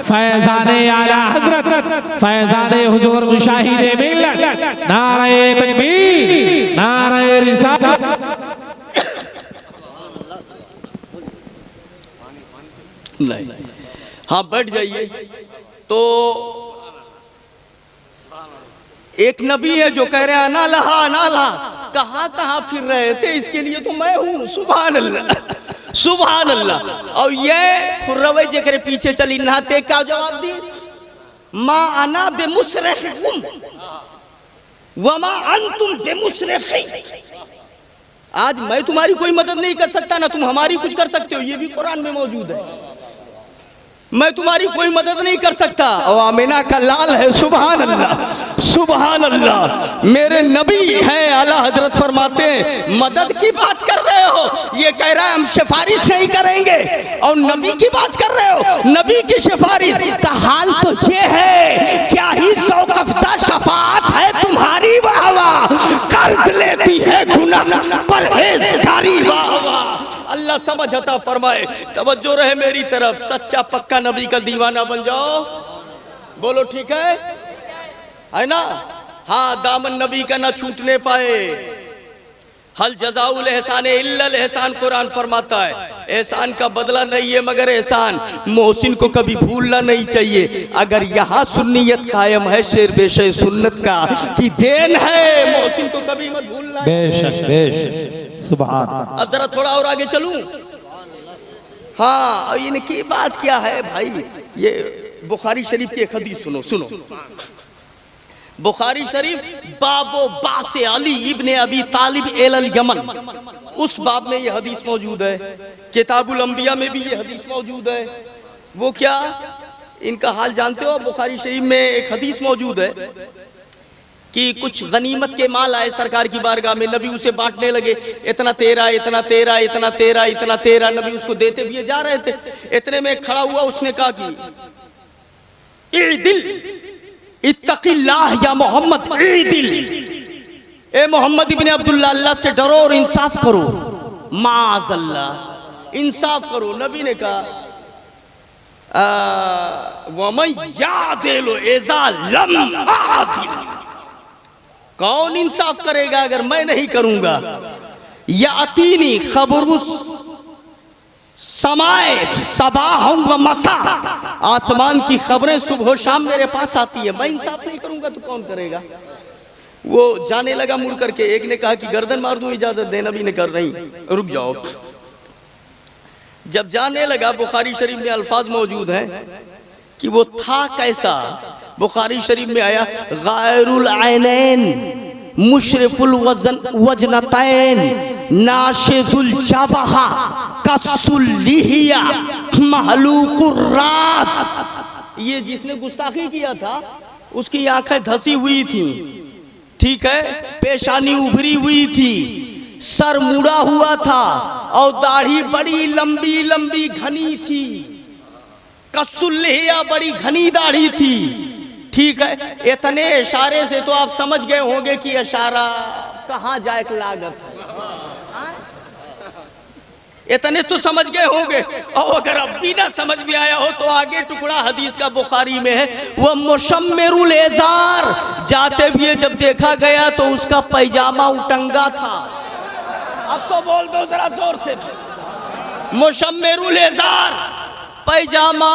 फैजाने आला हजरत, फैजाने हुजूर मुशाहिदे मिल्लत। नारे तकबीर, नारे रिसालत। नहीं, हाँ बैठ जाइए। तो एक नबी है जो कह रहे हैं अना लहा अना लहा, कहाँ कहाँ फिर रहे थे, इसके लिए तो मैं हूँ। सुभान अल्लाह, सुभान अल्लाह। और ये खुर्रवे जेकर पीछे चली नहाते क्या जवाब दी, मा अना बेमुसरिखुम वमा अंतुम बेमुसरिखी, आज मैं तुम्हारी कोई मदद नहीं कर सकता, ना तुम हमारी कुछ कर सकते हो, ये भी कुरान में मौजूद है। मैं तुम्हारी कोई मदद नहीं कर सकता। और आमिना का लाल है, सुभान अल्लाह, सुभान अल्लाह। मेरे नबी हैं, आला हजरत फरमाते हैं मदद की बात कर रहे हो, ये कह रहा है हम सिफारिश नहीं करेंगे, और नबी की बात कर रहे हो, नबी की सिफारिश का हाल तो ये है, क्या ही सौकफसा शफाअत है तुम्हारी, वाह वाह, कर्ज लेती है गुनाह परहेजगारी, वाह वाह। अल्लाह समझ अता फरमाए। तवज्जो रहे मेरी तरफ, सच्चा पक्का नबी का दीवाना बन जाओ, बोलो ठीक है ना? हाँ, दामन नबी का ना छूटने पाए। हल जज़ाउल एहसान इल्लल एहसान, कुरान फरमाता है एहसान का बदला नहीं है मगर एहसान। मोहसिन को कभी भूलना नहीं चाहिए। अगर यहाँ सुन्नियत कायम है, शेर बेशे सुन्नत का की देन है, मोहसिन को कभी मत भूलना। बेशक बेशक, सुभान। अब जरा थोड़ा और आगे चलूं। हाँ, इनकी बात क्या है भाई, ये बुखारी शरीफ की एक हदीस सुनो, सुनो। बुखारी शरीफ बाबो बासे अली इब्ने अबी तालिब एल यमन, उस बाब में ये हदीस मौजूद है। किताबुल अंबिया में भी ये हदीस मौजूद है। वो क्या, इनका हाल जानते हो? बुखारी शरीफ में एक हदीस मौजूद है कि कुछ गनीमत के माल आए सरकार की बारगाह में, नबी उसे बांटने लगे, इतना तेरा, इतना तेरा, इतना तेरा, इतना तेरा, नबी उसको देते हुए जा रहे थे। इतने में खड़ा हुआ, उसने कहा कि ईदिल इत्तकिल्लाह या मोहम्मद, ईदिल, ए मोहम्मद इब्ने अब्दुल्लाह, अल्लाह से डरो और इंसाफ करो, माअज़ल्लाह, इंसाफ करो। नबी ने कहा वमन यादिलु इज़ा लम आदिल, कौन इंसाफ करेगा अगर मैं नहीं करूंगा। या अतीनी खबरुस समाए सबाहुम व मसा, आसमान की खबरें सुबह शाम मेरे पास आती है, मैं इंसाफ नहीं करूंगा तो कौन करेगा। वो जाने लगा मुड़ करके, एक ने कहा कि गर्दन मार दूं, इजाजत दे। नबी ने कर नहीं, रुक जाओ। जब जाने लगा, बुखारी शरीफ में अल्फाज मौजूद हैं कि वो था कैसा। बुखारी शरीफ में आया गायरुल ऐनैन मुशरिफुल वजनतैन नाशिजुल जबहा कस्सुल लिहिया महलूकुर रास। ये जिसने गुस्ताखी किया था उसकी आंखें धसी हुई थी, ठीक है, पेशानी उभरी हुई थी, सर मुड़ा हुआ था और दाढ़ी बड़ी लंबी लंबी घनी थी, कसुल्लिया बड़ी घनी दाढ़ी थी। ठीक है, इतने इशारे से तो आप समझ गए होंगे कि इशारा कहाँ जाए लागत है, इतने तो समझ गए होंगे। और अगर अब भी ना समझ में आया हो तो आगे टुकड़ा हदीस का बुखारी में है, वह मुशम्मिरुल इज़ार, जाते हुए जब देखा गया तो उसका पैजामा उटंगा था। अब तो बोल दो जरा जोर से, मुशम्मिरुल इज़ार, पैजामा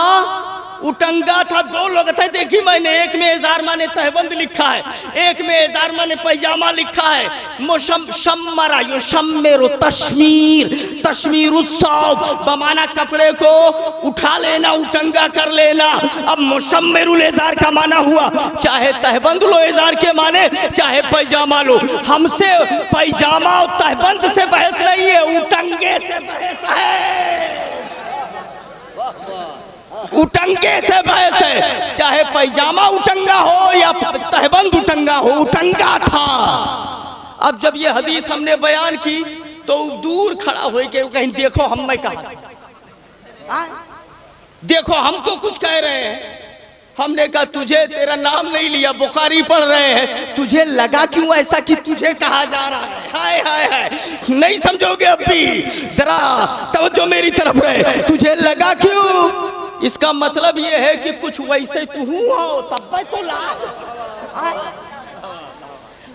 उटंगा था। दो लोग थे, देखी मैंने, एक में इज़ार माने तहबंद लिखा है, एक में इज़ार माने पैजामा लिखा है। शम्मरा युशम्मिरु तश्मीर, तश्मीरुस्सौब बमाना कपड़े को उठा लेना, उटंगा कर लेना। अब मुशम्मिरुल इज़ार का माना हुआ चाहे तहबंद लो इज़ार के माने, चाहे पैजामा लो। हमसे पैजामा और तहबंद से बहस नहीं है, उटंगे से बहस है, उटंगे से बहस है। चाहे पैजामा उटंगा हो या तहबंद उटंगा हो, उटंगा था। अब जब ये हदीस हमने बयान की तो दूर खड़ा हो के कहीं देखो हम मैं कहा, देखो हमको कुछ कह रहे हैं। हमने कहा तुझे, तेरा नाम नहीं लिया, बुखारी पढ़ रहे हैं, तुझे लगा क्यों ऐसा कि तुझे कहा जा रहा है? हाय हाय हाय, नहीं समझोगे अब भी, जरा तवज्जो मेरी तरफ रहे। तुझे लगा क्यों? इसका मतलब ये है कि कुछ वैसे तू हो तब तो लाग,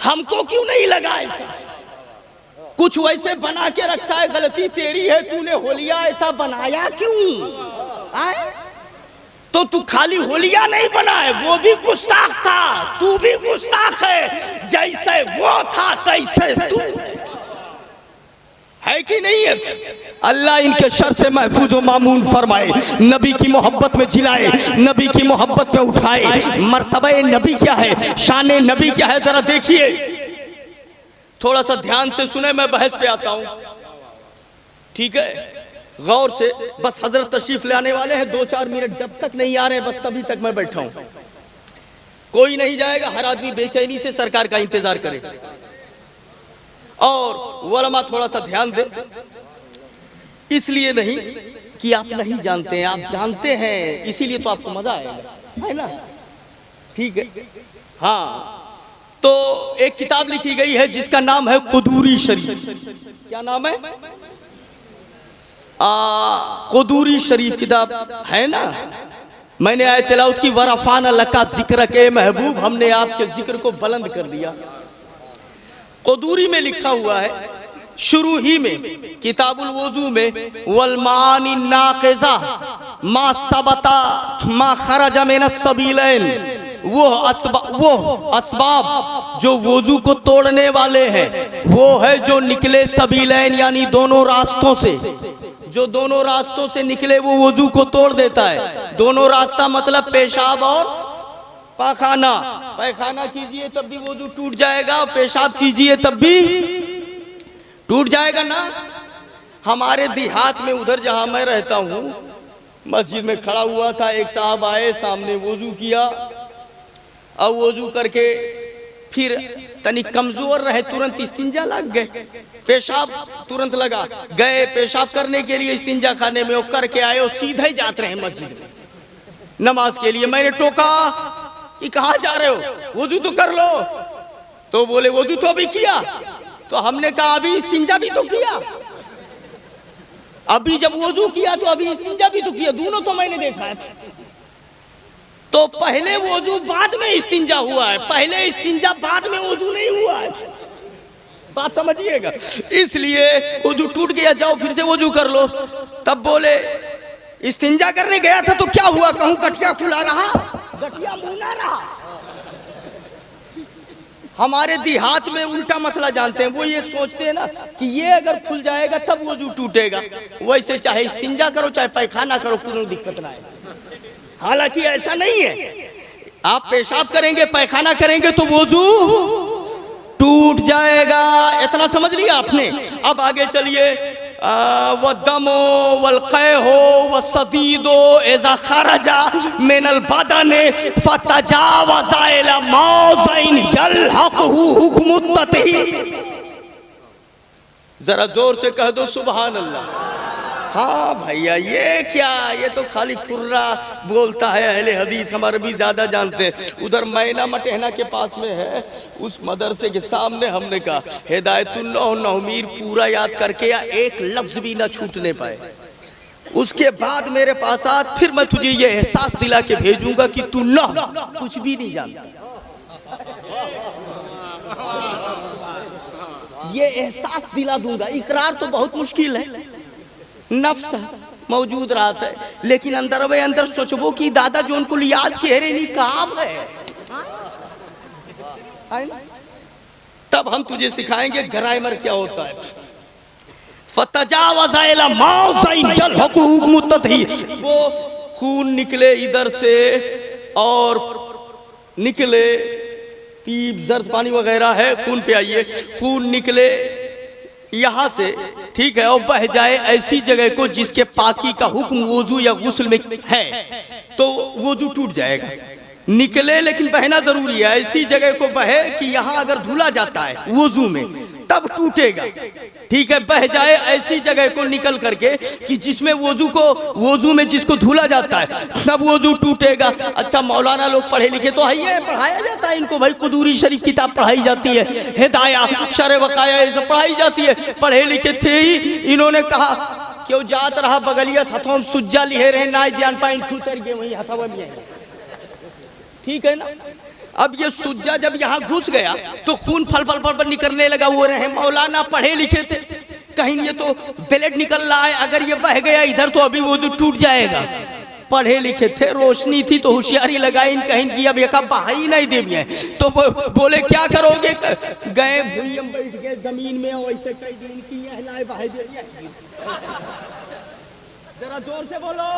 हमको क्यों नहीं लगा ऐसा? कुछ वैसे बना के रखा है, गलती तेरी है, तूने होलिया ऐसा बनाया क्यों? तो तू खाली होलिया नहीं बनाए, वो भी गुस्ताख था, तू भी गुस्ताख है, जैसे वो था तैसे तू है कि नहीं है? अल्लाह इनके शर से महफूज व मामून फरमाए, नबी की मोहब्बत में जिलाए, नबी की मोहब्बत में उठाए। मर्तबा नबी क्या है, शान नबी क्या है, जरा देखिए, थोड़ा सा ध्यान से सुने, मैं बहस पे आता हूं, ठीक है? गौर से, बस हजरत तशरीफ ले आने वाले हैं, 2-4 मिनट जब तक नहीं आ रहे बस तभी तक मैं बैठा हूं, कोई नहीं जाएगा। हर आदमी बेचैनी से सरकार का इंतजार करे। और उलमा थोड़ा सा ध्यान दे, इसलिए नहीं कि आप नहीं जानते हैं, आप जानते हैं, इसीलिए तो आपको मजा आएगा, है ना? ठीक है, हाँ। तो एक किताब लिखी गई है जिसका नाम है कुदूरी शरीफ। क्या नाम है? कुदूरी शरीफ किताब है ना? मैंने आए तिलावत की, वरफाना लका जिक्र के महबूब, हमने आपके जिक्र को बुलंद कर दिया। कुदूरी में लिखा हुआ है शुरू ही में, किताबुल वुजू में, वल मानी नाक़िज़ा मा सबता मा खरज मिन सबीलैन, वो असबाब जो वुजू को तोड़ने वाले हैं, वो है जो निकले सबीलैन यानी दोनों रास्तों से, जो दोनों रास्तों से निकले वो वुजू को तोड़ देता है। दोनों रास्ता मतलब पेशाब और पाखाना। पैखाना कीजिए तब भी वुजू टूट जाएगा, पेशाब कीजिए तब भी टूट जाएगा ना। हमारे देहात में उधर जहां मैं रहता हूं, मस्जिद में खड़ा हुआ था, एक साहब आए, सामने वुजू किया, और वुजू करके फिर तनिक कमजोर रहे, तुरंत इस्तिंजा लग गए, पेशाब तुरंत लगा, गए पेशाब करने के लिए इस्तिंजा खाने में, वो करके आए और सीधे जाते रहे मस्जिद में नमाज के लिए। मैंने टोका कि कहाँ जा रहे हो, वुजू तो कर लो। तो बोले वुजू तो अभी किया। तो हमने कहा अभी इस्तिंजा भी तो किया, अभी जब वुजू किया तो अभी इस्तिंजा भी तो किया, दोनों तो मैंने देखा है। तो पहले वुजू बाद में इस्तिंजा हुआ है, पहले इस्तिंजा बाद में वुजू नहीं हुआ है, बात समझिएगा। इसलिए वुजू टूट गया, जाओ फिर से वुजू कर लो। तब बोले इस्तिंजा करने गया था तो क्या हुआ, कहूं गठिया खुला रहा, गठिया मुंह रहा। हमारे देहात में उल्टा मसला जानते हैं, वो ये सोचते हैं ना कि ये अगर खुल जाएगा तब वुजू टूटेगा। वैसे चाहे इस्तिंजा करो चाहे पैखाना करो, कोई दिक्कत ना है। हालांकि ऐसा नहीं है, आप पेशाब करेंगे पैखाना करेंगे तो वुजू टूट जाएगा, इतना समझ लिया आपने। अब आगे चलिए, वद्दमो वल्क़ैहो वस्सदीदो इज़ा खरजा मिनल बदने फतजावज़ा इला मौज़िन यल्हक़हु हुक्मुत तत्हीर। जरा जोर से कह दो सुभान अल्लाह। हाँ भैया, ये क्या, ये तो खाली कुर्रा बोलता है। अहले हदीस हमारे भी ज्यादा जानते हैं। उधर मैना मटेहना के पास में है, उस मदरसे के सामने हमने कहा हिदायतुल्लाह नौमीर पूरा याद करके या एक लफ्ज भी ना छूटने पाए। उसके बाद मेरे पास आ, फिर मैं तुझे ये एहसास दिला के भेजूंगा कि तू ना कुछ भी नहीं जानता। ये एहसास दिला दूंगा। इकरार तो बहुत मुश्किल है, नफ्स मौजूद रहता है, लेकिन अंदर वे अंदर सोचबो कि दादा जो उनको याद के रे नहीं काम है, तब हम तुझे सिखाएंगे ग्रामर क्या होता है। फतजावज़ इला माज़ाइल हुकूक मुत्तही, वो खून निकले इधर से और निकले पीप जर्द पानी वगैरह है, खून पे आइए, खून निकले यहाँ से, ठीक है, और बह जाए ऐसी जगह को जिसके पाकी का हुक्म वुजू या गुस्ल में है, तो वुजू टूट जाएगा। निकले लेकिन बहना जरूरी है, ऐसी जगह को बहे कि यहाँ अगर धुला जाता है वुजू में तब टूटेगा, ठीक है। बह जाए ऐसी जगह को निकल करके कि जिसमें वुजू में जिसको धुला जाता है तब वुजू टूटेगा। अच्छा, मौलाना लोग पढ़े लिखे तो है, ये पढ़ाया जाता है इनको भाई, कुदूरी शरीफ किताब पढ़ाई जाती है, हिदाया शर वकाया ये सब पढ़ाई जाती है। पढ़े लिखे थे ही, इन्होंने कहा क्यों जात रहा बगलिया हथों सुज्जा लिहे रहे ना ध्यान पाइन खुचर गए वही हथवा में, ठीक है ना। अब ये सुज्जा जब यहाँ घुस गया तो खून फल फल फल निकलने लगा। वो रहे मौलाना पढ़े लिखे थे, कहीं ये तो ब्लड निकल रहा है, अगर ये बह गया इधर तो अभी वो तो टूट जाएगा। पढ़े लिखे थे, रोशनी थी तो होशियारी लगाई, कहीं की अब एक बहा ही नहीं दे है, तो बोले क्या करोगे, गए भूयम बैठ गए जमीन में, वैसे कई दिन की बहा दे। जरा जोर से बोलो,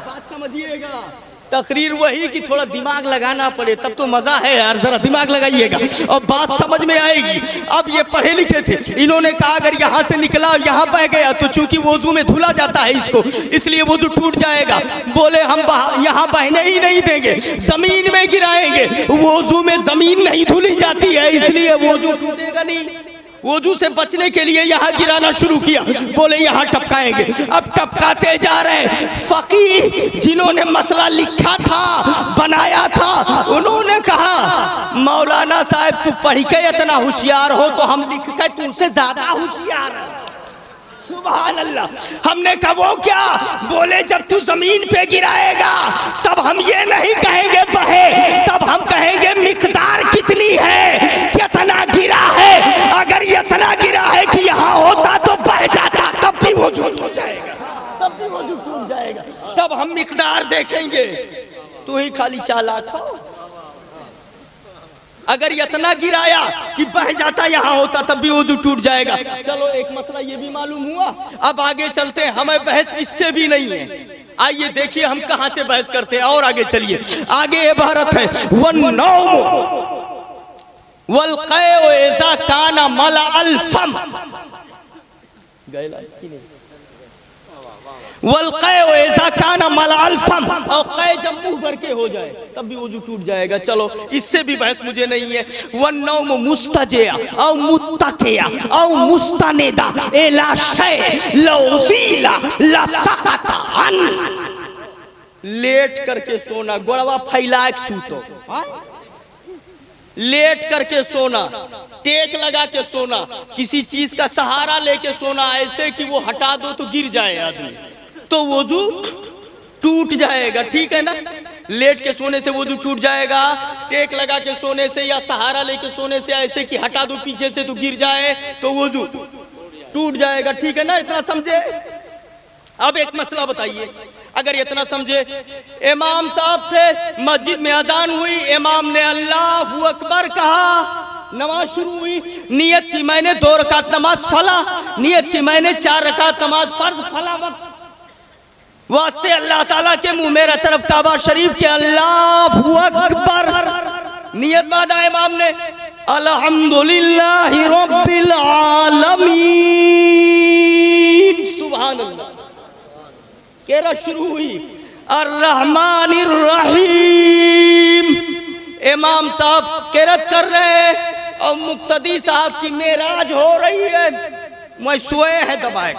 बात समझिएगा। तकरीर वही कि थोड़ा दिमाग लगाना पड़े तब तो मजा है यार, जरा दिमाग लगाइएगा और बात समझ में आएगी। अब ये पढ़े लिखे थे, इन्होंने कहा अगर यहाँ से निकला और यहाँ बह गया तो चूंकि वुजू में धुला जाता है इसको, इसलिए वुजू टूट जाएगा। बोले हम यहाँ बहने ही नहीं देंगे, जमीन में गिराएंगे। वुजू में जमीन नहीं धुली जाती है, इसलिए वुजू टूटेगा नहीं। वुजू से बचने के लिए यहाँ गिराना शुरू किया, बोले यहाँ टपकाएंगे। अब टपकाते जा रहे। फकीह जिन्होंने मसला लिखा था, बनाया था, उन्होंने कहा मौलाना साहब तू पढ़ के इतना होशियार हो तो हम लिख के तुमसे ज्यादा होशियार है। सुभान अल्लाह। हमने कहा वो क्या, बोले जब तू जमीन पे गिराएगा तब हम ये नहीं कहेंगे बहे, तब हम कहेंगे मिकदार कितनी है, कितना गिरा है। अगर इतना गिरा है कि यहाँ होता तो बह जाता, तब भी वो टूट जाएगा, तब भी वो टूट जाएगा, तब हम मिकदार देखेंगे। तू ही खाली चालाक हो। अगर इतना गिराया कि बह जाता यहाँ होता तब भी वुजू टूट जाएगा। चलो एक मसला ये भी मालूम हुआ। अब आगे चलते हैं, हमें बहस इससे भी नहीं है। आइए देखिए हम कहां से बहस करते हैं, और आगे चलिए। आगे इबारत है वन्नौम वल्क़ैउ इज़ा काना मलअल फम, वल्क़ैउ इज़ा काना मलअल फम, और कै जब मुंह भर के हो जाए तब भी वुजू टूट जाएगा। चलो इससे भी बहस मुझे नहीं है। वन्नौम मुस्तजिया औ मुत्तकिया औ मुस्तनिदा इला शै लौज़ीला लसक़ता अन, लेट करके सोना, गोड़वा फैला के सूतो, लेट करके सोना, टेक लगा के सोना, किसी चीज का सहारा लेके सोना, ऐसे कि वो हटा दो तो गिर जाए आदमी, तो वुजू टूट जाएगा, ठीक है ना। लेट के सोने से वुजू टूट जाएगा, टेक लगा के सोने से या सहारा लेके सोने से ऐसे कि हटा दो पीछे से तो गिर जाए तो वुजू टूट जाएगा, ठीक है ना। इतना समझे। अब एक मसला बताइए, अगर इतना समझे, इमाम साहब थे, मस्जिद में अजान हुई, इमाम ने अल्लाहू अकबर कहा, नमाज शुरू हुई, नियत की मैंने 2 रकात नमाज फला, नियत की मैंने 4 रकात नमाज फर्ज फला, वक्त वास्ते अल्लाह ताला के मुंह मेरा तरफ काबा शरीफ के अल्लाहू अकबर, नियत बांधा इमाम ने, अल्हम्दुलिल्लाहि रब्बिल आलमीन, सुभान अल्लाह, केरा शुरू हुई, अर्रहमानिर रहीम। इमाम साहब किरात कर रहे हैं, और मुक्तदी साहब की मेराज हो रही है, मैं सोए है दबाए,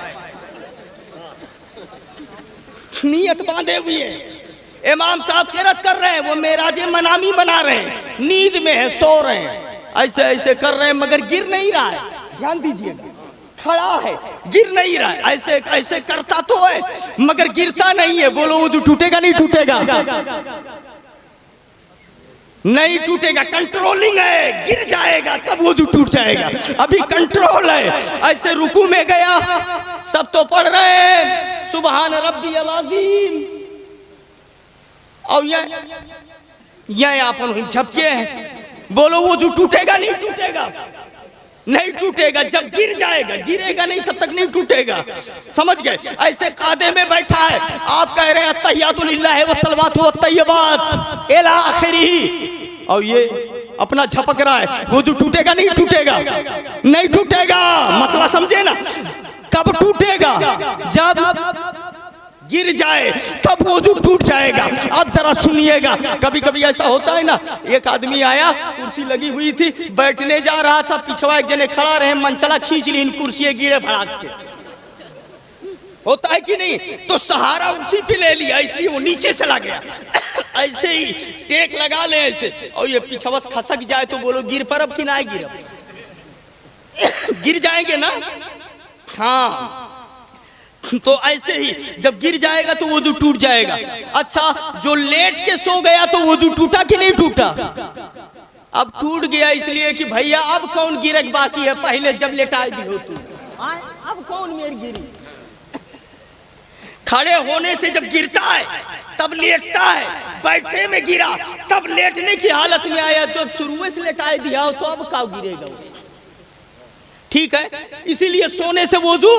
नियत बांधे हुए हैं। इमाम साहब किरत कर रहे हैं, वो मेराजे मनामी मना रहे हैं, नींद में है, सो रहे हैं, ऐसे ऐसे कर रहे हैं, मगर गिर नहीं रहा है। ध्यान दीजिएगा, खड़ा है, गिर नहीं रहा है, ऐसे ऐसे करता तो है मगर गिरता नहीं है। बोलो वो जो टूटेगा नहीं टूटेगा, नहीं टूटेगा, कंट्रोलिंग है, गिर जाएगा तब वो जो टूट जाएगा, अभी कंट्रोल है। ऐसे रुकू में गया, सब तो पढ़ रहे हैं सुबहान रब्बी अज़ीम, और ये आप झपके हैं। बोलो वो जो टूटेगा नहीं टूटेगा, नहीं टूटेगा, जब गिर जाएगा, गिरेगा नहीं तब तक नहीं टूटेगा, समझ गए। ऐसे कादे में बैठा है, आप कह रहे हैं अत्तहियातु लिल्लाहि व सलवातु व तय्यबात इला आखिरी, और ये अपना झपक रहा है। वो जो टूटेगा नहीं टूटेगा, नहीं टूटेगा, मसला समझे ना। कब टूटेगा? जब गिर जाए तब वो जो टूट जाएगा। अब जरा सुनिएगा, कभी कभी ऐसा होता है ना, एक आदमी आया, कुर्सी लगी हुई थी, बैठने जा रहा था, पिछवा एक जने खड़ा रहे, मनचला खींच ली, इन कुर्सी गिरे भड़ाक से, होता है कि नहीं? तो सहारा उसी पे ले लिया, इसलिए वो नीचे चला गया। ऐसे ही टेक लगा ले ऐसे, और ये पिछवस खसक जाए तो बोलो गिर पर अब कि ना गिर, गिर जाएंगे ना। हाँ, तो ऐसे ही जब गिर जाएगा तो वो जो टूट जाएगा। अच्छा, जो लेट के सो गया तो वो जो टूटा कि नहीं टूटा? अब टूट गया इसलिए कि भैया अब कौन गिरक बाकी है, पहले जब लेटाई भी हो तू, अब कौन मेरी गिरी। खड़े होने से जब गिरता है तब लेटता है, बैठे में गिरा तब लेटने की हालत में आया, तो अब शुरू से लेटाई दिया हो तो अब क्या गिरेगा। ठीक है, इसीलिए सोने से वजू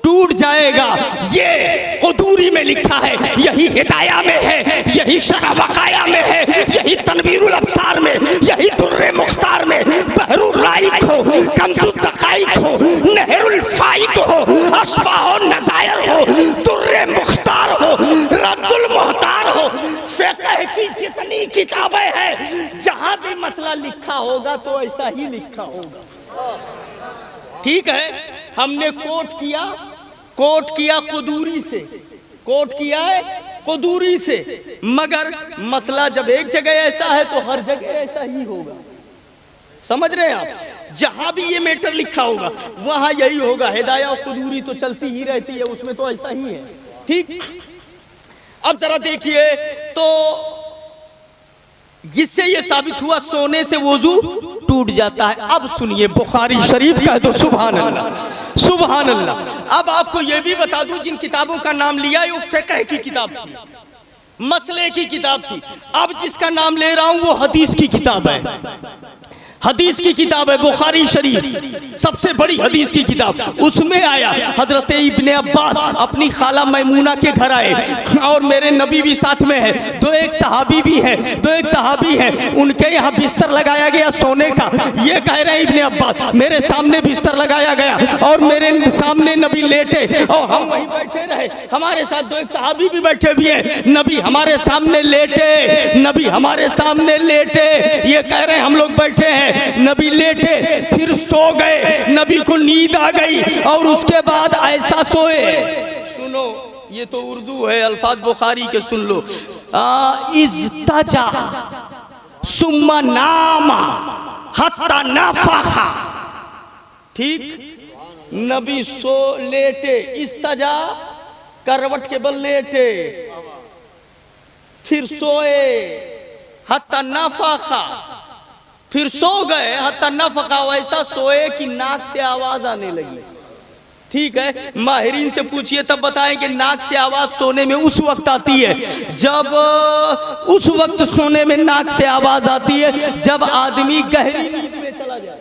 टूट जाएगा। ये कुदूरी में लिखा है, यही हिदाया में है, यही शरह वकाया में है, यही तनवीरुल अब्सार में, यही दुर्रे मुख्तार में, बहरुल राइक हो, कंजुल दकाइक हो, नहरुल फाइक हो, अशबाह नज़ायर हो, दुर्रे मुख्तार हो, रद्दुल मुहतार हो, फ़िक़्ह की जितनी किताबें हैं, जहां भी मसला लिखा होगा तो ऐसा ही लिखा होगा। ठीक है, हमने कोट किया कुदूरी से, कोट किया है कुदूरी से, मगर मसला जब एक जगह ऐसा है तो हर जगह ऐसा ही होगा। समझ रहे हैं आप? जहां भी ये मैटर लिखा होगा वहां यही होगा। हिदाया और कुदूरी तो चलती ही रहती है, उसमें तो ऐसा ही है। ठीक, अब जरा देखिए, तो इससे ये साबित हुआ सोने से वजू टूट जाता है। अब सुनिए, बुखारी शरीफ का है तो सुभान अल्लाह, सुभान अल्लाह। अब आपको ये भी बता दूं, जिन किताबों का नाम लिया है वो फ़िक़्ह की किताब थी, मसले की किताब थी। अब जिसका नाम ले रहा हूं वो हदीस की किताब है, हदीस की किताब है बुखारी शरीफ, सबसे बड़ी हदीस की किताब। उसमें आया हजरत इब्ने अब्बास अपनी खाला मैमूना के घर आए, और मेरे नबी भी साथ में है, दो एक सहाबी भी है, उनके यहाँ बिस्तर लगाया गया सोने का। ये कह रहे हैं इब्ने अब्बास, मेरे सामने बिस्तर लगाया गया और मेरे सामने नबी लेटे, और हम वहीं बैठे रहे, हमारे साथ दो एक सहाबी भी बैठे भी है, नबी हमारे सामने लेटे, नबी हमारे सामने लेटे। ये कह रहे हैं हम लोग बैठे हैं, नबी लेटे, फिर सो गए, नबी को नींद आ गई, और उसके बाद ऐसा सोए। सुनो, ये तो उर्दू है, अल्फाज बुखारी के सुन लो। इज़्तजा सुम्मा नामा हत्ता नफखा। ठीक, नबी सो लेटे, इज़्तजा करवट के बल लेटे, फिर सोए, हत्ता नफखा, फिर सो गए, हत्ता नफखा, वैसा सोए कि नाक से आवाज आने लगी। ठीक है, माहिरीन से पूछिए तब बताएंगे नाक से आवाज सोने में उस वक्त आती है जब, उस वक्त सोने में नाक से आवाज आती है जब आदमी गहरी नींद में चला जाए,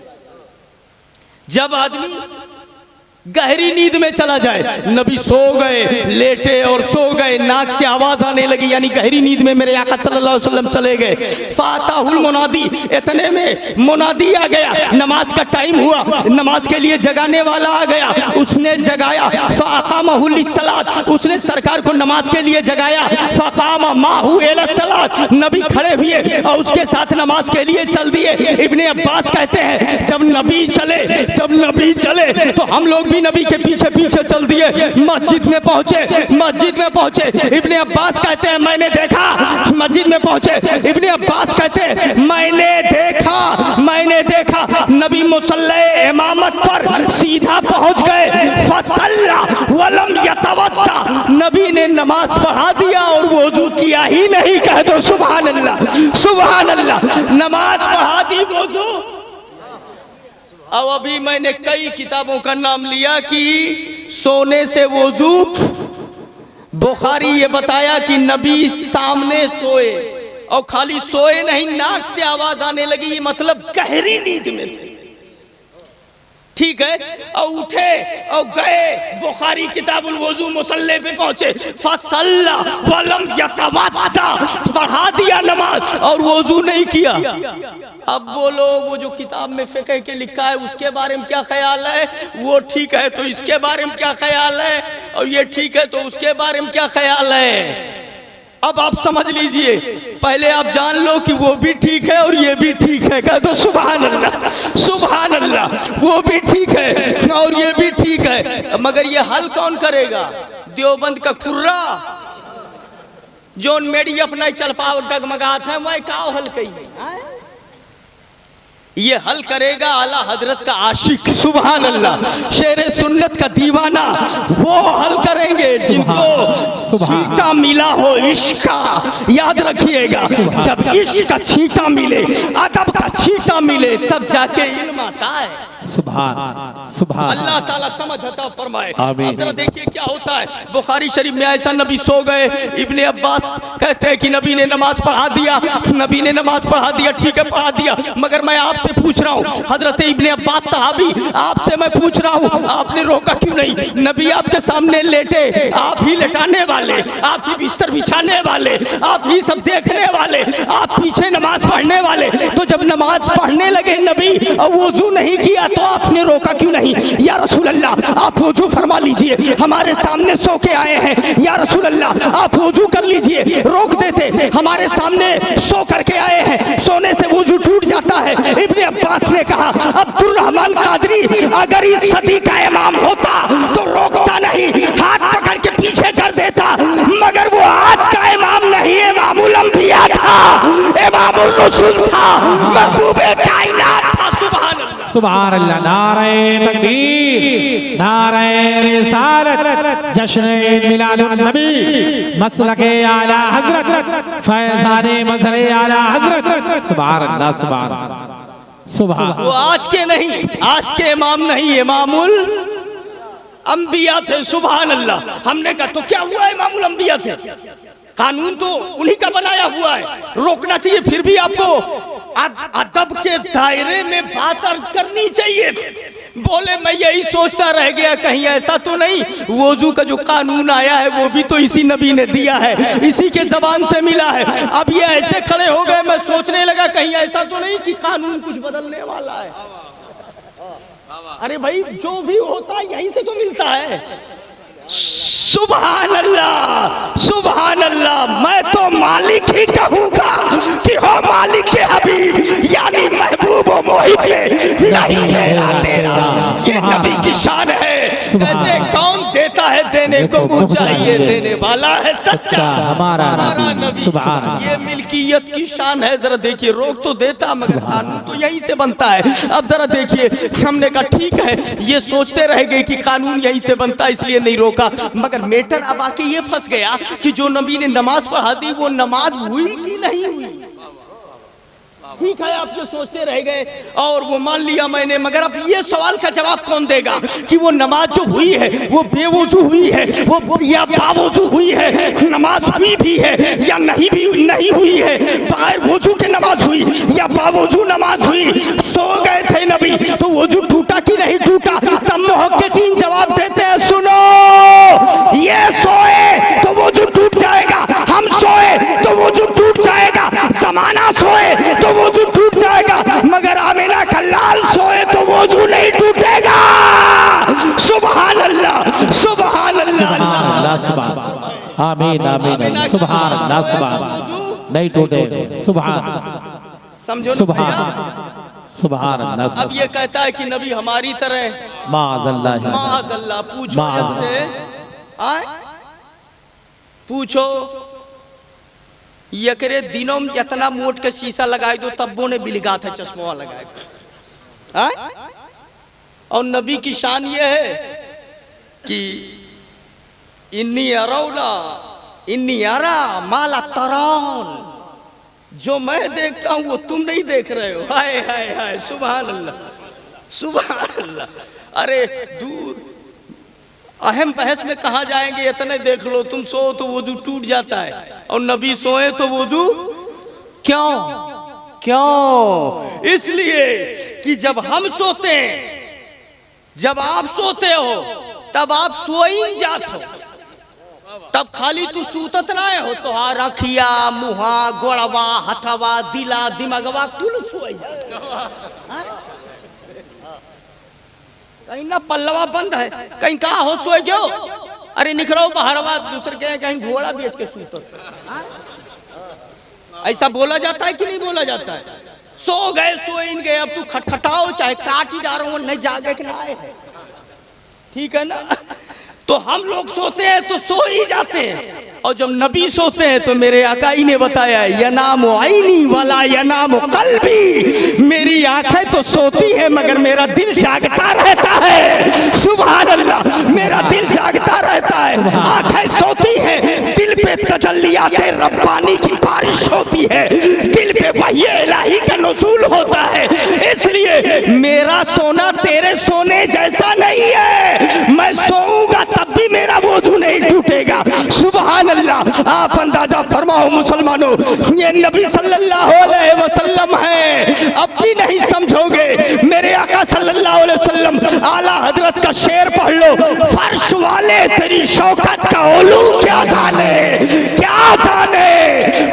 जब आदमी गहरी नींद में चला जाए। नबी सो गए, लेटे और सो गए, नाक से आवाज आने लगी, यानी गहरी नींद में मेरे आका सल्लल्लाहु अलैहि वसल्लम चले गए। फाताहुल मुनादी, इतने में मुनादी आ गया, नमाज का टाइम हुआ, नमाज के लिए जगाने वाला आ गया, उसने जगाया। फ़अक़ामहु लिस्सलात, उसने सरकार को नमाज के लिए जगाया। फ़क़ाम माहु इलस्सलात, नबी खड़े हुए और उसके साथ नमाज के लिए चल दिए। इब्ने अब्बास कहते हैं जब नबी चले तो हम लोग नबी के पीछे पीछे चल दिए। मस्जिद में पहुंचे। इब्ने अब्बास कहते हैं मैंने देखा, मस्जिद में पहुंचे। इब्ने अब्बास कहते हैं मैंने देखा नबी मुसल्ले इमामत पर सीधा पहुंच गए। फसल्ला वलम यतवस्सा, नबी ने नमाज पढ़ा दिया और वुजू किया ही नहीं। कह दो सुभान अल्लाह, सुभान अल्लाह। नमाज पढ़ा दी, वुजू। अब अभी मैंने कई किताबों का नाम लिया कि सोने से वुजू, बुखारी ये बताया कि नबी सामने सोए और खाली सोए नहीं, नाक से आवाज आने लगी, मतलब गहरी नींद में थे। ठीक है, और उठे और गए, बुखारी किताबुल वुजू मुसल्ले पे पहुंचे। फसल्ला वलम यतवस्सा, पढ़ा दिया नमाज और वुजू नहीं किया। अब बोलो, वो जो किताब में फिक़ह के लिखा है उसके बारे में क्या ख्याल है? वो ठीक है तो इसके बारे में क्या ख्याल है? और ये ठीक है तो उसके बारे में क्या ख्याल है? अब आप समझ लीजिए, पहले आप जान लो कि वो भी ठीक है और ये भी ठीक है। कह दो सुभान अल्लाह, सुभान अल्लाह। वो भी ठीक है और ये भी ठीक है, मगर ये हल कौन करेगा? देवबंद का खुर्रा जोन मेरी अपना चल पाओ डगमगात है, मैं का हल कही? ये हल करेगा आला हजरत का आशिक, सुभान अल्लाह, शेर सुन्नत का दीवाना। वो हल करेंगे जिनको छींटा मिला हो इश्क का। याद रखिएगा, जब इश्क का छींटा मिले, अदब का छींटा मिले, तब जाके इल्म आता है। सुभान सुभान, अल्लाह ताला समझ अता फरमाए। अब जरा देखिए क्या होता है। बुखारी शरीफ में ऐसा, नबी सो गए। इब्ने अब्बास कहते हैं कि नबी ने नमाज पढ़ा दिया, नबी ने नमाज पढ़ा दिया, ठीक है पढ़ा दिया, मगर मैं आपसे पूछ रहा हूँ, हजरत इब्ने अब्बास साहबी, आपसे मैं पूछ रहा हूँ, आपने रोका क्यों नहीं? नबी आपके सामने लेटे, आप ही लेटाने वाले, आप ही बिस्तर बिछाने वाले, आप ही सब देखने वाले, आप पीछे नमाज पढ़ने वाले। तो जब नमाज पढ़ने लगे नबी और वुजू नहीं किया तो आपने रोका क्यों नहीं? या रसूल अल्लाह, आप वुजू फरमा लीजिए, हमारे सामने सो के आए हैं। या रसूल अल्लाह, आप वुजू कर लीजिए, रोक देते। हमारे सामने सो करके आए हैं, सोने से वुजू टूट जाता है। इब्ने अब्बास ने कहा, अब्दुल रहमान कादरी अगर इस सदी का इमाम होता तो रोकता नहीं, हाथ पकड़ के पीछे कर देता, मगर वो आज का इमाम नहीं, इमामुल अंबिया था, इमामुल रसूल था, महबूबे कायनात था। सुभान अल्लाह, सुभान अल्लाह। नारे तकबीर, नारे रिसालत, जश्न मिलादुन नबी, मसलके आला हजरत, फैज़ाने मज़हरे आला हजरत। सुभान अल्लाह, सुभान सुभान। वो आज के नहीं, आज के इमाम नहीं, इमामुल अंबिया थे। सुभान अल्लाह। हमने कहा तो क्या हुआ, इमामुल अंबिया थे, कानून तो उन्हीं का बनाया हुआ है, रोकना चाहिए। फिर भी आपको अदब के दायरे में बात अर्ज करनी चाहिए। बोले मैं यही सोचता रह गया, कहीं ऐसा तो नहीं वुजू का जो कानून आया है वो भी तो इसी नबी ने दिया है, इसी के जबान से मिला है। अब ये ऐसे खड़े हो गए, मैं सोचने लगा कहीं ऐसा तो नहीं कि कानून कुछ बदलने वाला है। अरे भाई, जो भी होता है यहीं से तो मिलता है। सुभान अल्लाह, सुभान अल्लाह। मैं तो मालिक ही कहूँगा कि हो मालिक के हबीब, यानी महबूब व मोहिब में नहीं मेरा तेरा। ये नबी की शान है। कहते कौन देता है देने को मुझे चाहिए, देने वाला है सच्चा हमारा नबी। सुभान, ये मिल्कियत की शान है। जरा देखिए, रोक तो देता मगर कानून तो यहीं से बनता है। अब जरा देखिए, हमने कहा ठीक है, ये सोचते रह गए कि कानून यहीं से बनता है इसलिए नहीं रोका, मगर मेटर अब आके ये फंस गया कि जो नबी ने नमाज पढ़ा दी वो नमाज हुई कि नहीं हुई। ठीक है, आप ये सोचते रह गए और वो मान लिया मैंने, मगर अब ये सवाल का जवाब कौन देगा कि वो नमाज जो हुई है वो बेवुजू हुई है, वो या बावुजू हुई है, नमाज हुई भी है या नहीं हुई है, बगैर वुजू के नमाज हुई या बावुजू नमाज हुई। सो गए थे नबी तो वुजू टूटा कि नहीं टूटा? तब मुहक्किकीन जवाब आमीन आमीन सुभान अल्लाह सुभान नहीं टूटे सुभान समझो ना सुभान भैया? सुभान अल्लाह अब ये कहता है कि नबी हमारी तरह माज़अल्लाह माज़अल्लाह पूछो माज़। से आए पूछो यकरे दिनों में इतना मोट का शीशा लगाए दो तब्बों ने बिलगा था चश्मा लगाए आए? और नबी की शान ये है कि इन्नी अरौला इन्नी अरा माला तरान, जो मैं देखता हूं वो तुम नहीं देख रहे हो। हाय हाय हाय सुभान अल्लाह सुभान अल्लाह। अरे दूर अहम बहस में कहा जाएंगे, इतने देख लो, तुम सो तो वुजू टूट जाता है और नबी सोए तो वुजू क्यों क्यों? इसलिए कि जब हम सोते हैं, जब आप सोते हो तब आप सोईन जात हो, तब खाली तू सूतत ना हो तो रखिया मुहा गोड़वा हथवा दिला दिमागवा कुल सोई कहीं ना पल्लवा बंद है, कहीं कहा हो सोए गयो, अरे निकलो बाहरवा दूसरे के कहीं घोड़ा बेच के सूतो। ऐसा बोला जाता है कि नहीं बोला जाता है? सो गए सोइन गए, अब तू खटखटाओ चाहे काटी डालो नहीं जागे के ना आए है, ठीक है ना? तो हम लोग सोते हैं तो सो ही जाते हैं, और जब नबी सोते हैं तो मेरे आका ही ने बताया यनामु आईनी वाला यनामु कल्बी, मेरी आंखें तो सोती है मगर मेरा दिल जागता रहता है। सुभान अल्लाह, मेरा दिल जागता रहता है। आंखें सोती हैं, दिल पे तजल्लियात रब्बानी की बारिश होती है, दिल पे वही इलाही का नुज़ूल होता है। इसलिए मेरा सोना तेरे सोने जैसा नहीं है, मैं सोऊंगा तब भी मेरा वजू नहीं टूटेगा। सुभान अल्लाह। आप अंदाजा फरमाओ मुसलमानों, ये नबी सल्लल्लाहु अलैहि वसल्लम है, अब भी नहीं समझोगे? मेरे आका सल्लल्लाहु अलैहि वसल्लम आला हजरत का शेर पढ़ लो, फर्श वाले तेरी शौकत का ओलू क्या जाने, क्या जाने,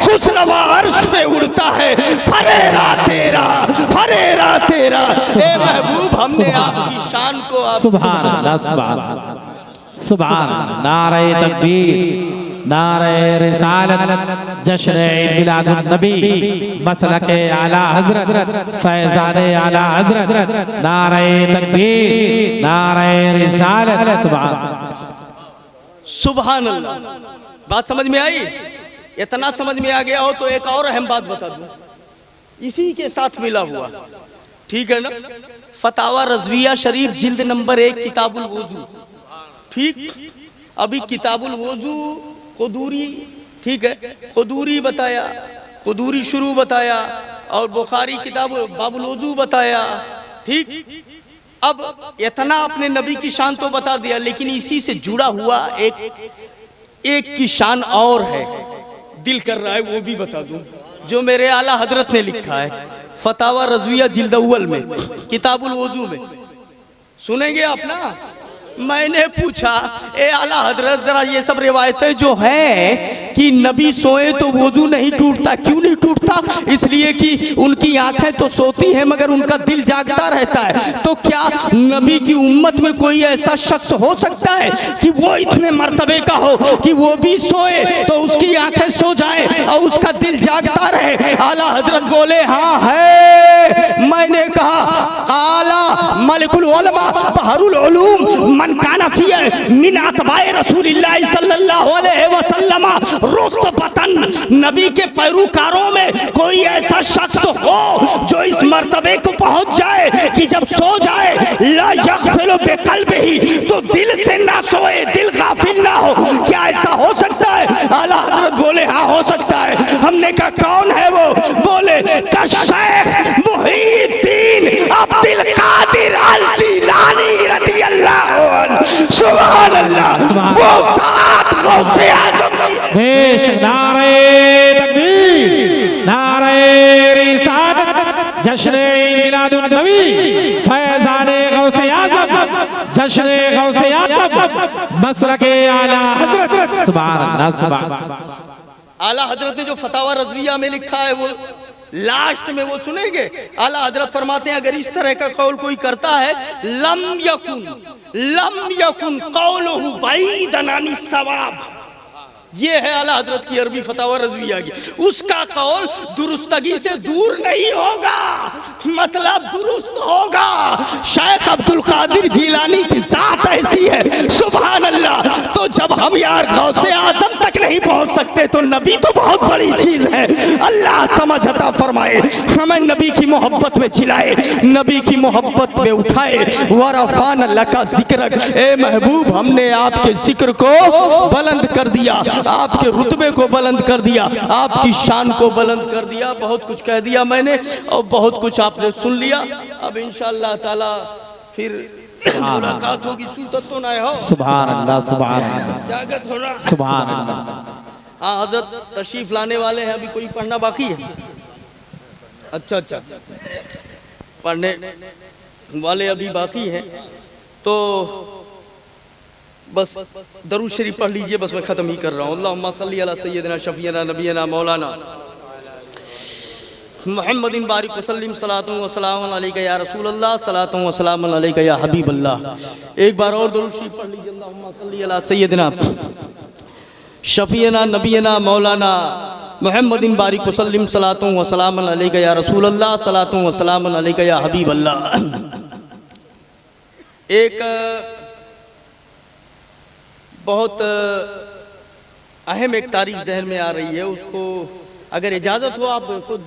खुसरवा अर्श पे उड़ता है फरेरा तेरा, फरेरा तेरा। ए महबूब, हमने आपकी शान को आप सुभान अल्लाह सुभान सुभान। नारे तकबीर, नारे रिसालत, जश्न मिलादुन नबी, मसलके आला हजरत, फैजाने आला हजरत, नारे तकबीर, नारे रिसालत। सुभान सुभान अल्लाह। बात समझ में आई? इतना समझ में आ गया हो तो एक और अहम बात बता दूं, इसी के साथ मिला हुआ, ठीक है ना? फतावा रज़विया शरीफ जिल्द नंबर 1 किताबुल वुजू, ठीक? अभी किताबुल वुजू कुदूरी, ठीक है, कुदूरी बताया, कुदूरी शुरू बताया, और बुखारी किताब बाबुल वुजू बताया, ठीक? अब इतना अपने नबी की शान तो बता दिया, लेकिन इसी से जुड़ा हुआ एक की शान और है, दिल कर रहा है वो भी बता दूं, जो मेरे आला हजरत ने लिखा है फतावा रज़विया जिल्द अव्वल में किताबुल वुजू में। सुनेंगे आप ना? मैंने पूछा, ए आला हजरत, जरा ये सब रिवायतें जो है कि नबी सोए तो वुजू नहीं टूटता, क्यों नहीं टूटता? इसलिए कि उनकी आंखें तो सोती हैं मगर उनका दिल जागता रहता है। तो क्या नबी की उम्मत में कोई ऐसा शख्स हो सकता है कि वो इतने मर्तबे का हो कि वो भी सोए तो उसकी आंखें सो जाए और उसका दिल जागता रहे? आला हजरत बोले हाँ है। मैंने कहा काला मलिकुल उलमा बहरुल उलूम मन काना फी मिन अतबाए रसूलिल्लाह सल्लल्लाहु अलैहि वसल्लम रुतबतन, नबी के पैरोकारों में कोई ऐसा शख्स हो जो इस मर्तबे को पहुंच जाए कि जब सो जाए ला यगफिलु बिक़ल्बिही, तो दिल से ना सोए, दिल गाफिल ना हो। क्या ऐसा हो सकता है? आला हजरत बोले हाँ हो सकता है। हमने कहा कौन है वो? बोले शेख मुहीद्दीन अब्दुल कादिर अल जीलानी रज़ियल्लाहु अन्हु। सुभान अल्लाह। वो सात गौसे आज़म बेश। नारे तकबीर, नारे रिसालत, जश्न मिलादुन नबी, फैजाने गौसे आज़म, जश्न गौसे आज़म, मसलके आला हजरत। सुभान अल्लाह सुभान। आला हजरत ने जो फतावा रज़विया में लिखा है वो लास्ट में वो सुनेंगे। आला हजरत फरमाते हैं अगर इस तरह का कौल कोई करता है लम यकुन कौलुहु बैदन अनिस सवाब, ये है आला हजरत की अरबी फतावा रज़विया की, उसका कौल दुरुस्तगी से दूर नहीं होगा, मतलब दुरुस्त होगा। शेख अब्दुल कादिर जिलानी की जात ऐसी है, सुभान अल्लाह। तो जब हम यार गौसे आजम तक नहीं पहुंच सकते तो नबी तो बहुत बड़ी चीज है। अल्लाह समझ अता फरमाए, हमें नबी की मोहब्बत में चिल्लाए, नबी की मोहब्बत में उठाए। वरफान लका जिक्र, ए महबूब हमने आपके जिक्र को बुलंद कर दिया, आपके रुतबे को बुलंद कर दिया, आपकी शान को बुलंद कर दिया। बहुत कुछ कह दिया मैंने और बहुत कुछ आपने सुन लिया। अब इंशाअल्लाह ताला फिर मुलाकात होगी, सूरत तो ना हो। सुभान अल्लाह, सुभान अल्लाह, जागत होना, सुभान अल्लाह। हाँ हजरत तशरीफ लाने वाले हैं, अभी कोई पढ़ना बाकी है? अच्छा अच्छा, पढ़ने वाले अभी बाकी हैं तो बस दरूद शरीफ पढ़ लीजिए, बस मैं ख़त्म ही कर रहा हूँ। अल्लाहुम्मा सल्ली अला सय्यिदना शफीना नबीना मौलाना मुहम्मदिन बारिक वसल्लिम सलातु व सलामुन अलैका या रसूल अल्लाह, सलातु व सलामुन अलैका या हबीब अल्लाह। एक बार और दरूद शरीफ पढ़ लीजिए। अल्लाहुम्मा सल्ली अला सय्यिदना शफीना नबीना मौलाना मुहम्मदिन बारिक वसल्लिम सलातु व सलामुन अलैका या रसूल अल्लाह, सलातु व सलामुन अलैका या हबीब अल्लाह। एक बहुत अहम एक तारीख जहन में आ रही है, उसको अगर इजाजत हो आप खुद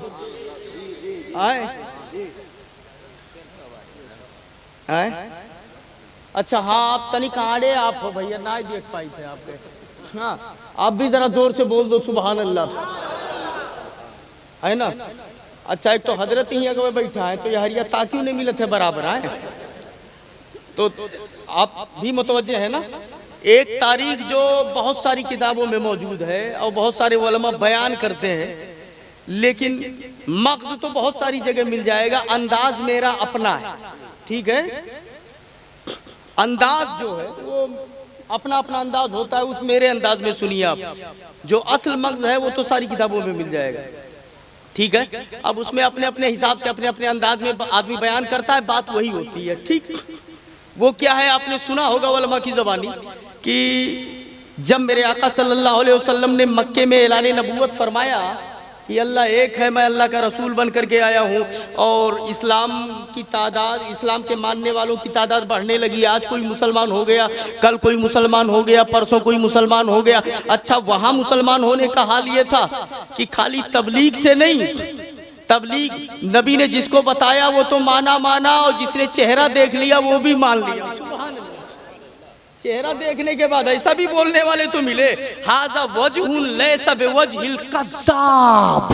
आए। आए? अच्छा हाँ, आप तनिक आड़े आप हो भैया, ना देख पाई थे आपके। हाँ आप भी जरा जोर से बोल दो सुभान अल्लाह, है ना। अच्छा एक तो हजरत ही अगर बैठा है तो यार ताकि नहीं मिलते बराबर आए, तो आप भी मुतवज्जे है ना। एक तारीख जो बहुत सारी किताबों में मौजूद है और बहुत सारे उलमा बयान करते हैं, लेकिन मक़्सद तो बहुत सारी जगह मिल जाएगा। अंदाज मेरा अपना है, ठीक है। अंदाज जो है वो अपना अपना अंदाज होता है, उस मेरे अंदाज में सुनिए आप। जो असल मग़्ज़ है वो तो सारी किताबों में मिल जाएगा, ठीक है। अब उसमें अपने अपने हिसाब से अपने अपने अंदाज में आदमी बयान करता है, बात वही होती है, ठीक। वो क्या है, आपने सुना होगा उलमा की ज़बानी कि जब मेरे आका सल्लल्लाहु अलैहि वसल्लम ने मक्के में ऐलान नबूवत फरमाया कि अल्लाह एक है, मैं अल्लाह का रसूल बन करके आया हूँ, और इस्लाम की तादाद, इस्लाम के मानने वालों की तादाद बढ़ने लगी। आज कोई मुसलमान हो गया, कल कोई मुसलमान हो गया, परसों कोई मुसलमान हो गया। अच्छा वहाँ मुसलमान होने का हाल ये था कि खाली तबलीग से नहीं, तबलीग नबी ने जिसको बताया वो तो माना माना, और जिसने चेहरा देख लिया वो भी मान लिया। चेहरा देखने के बाद ऐसा भी बोलने वाले तो मिले, हाज़ा वजहुन लैसा बिवजहिल कज़्ज़ाब,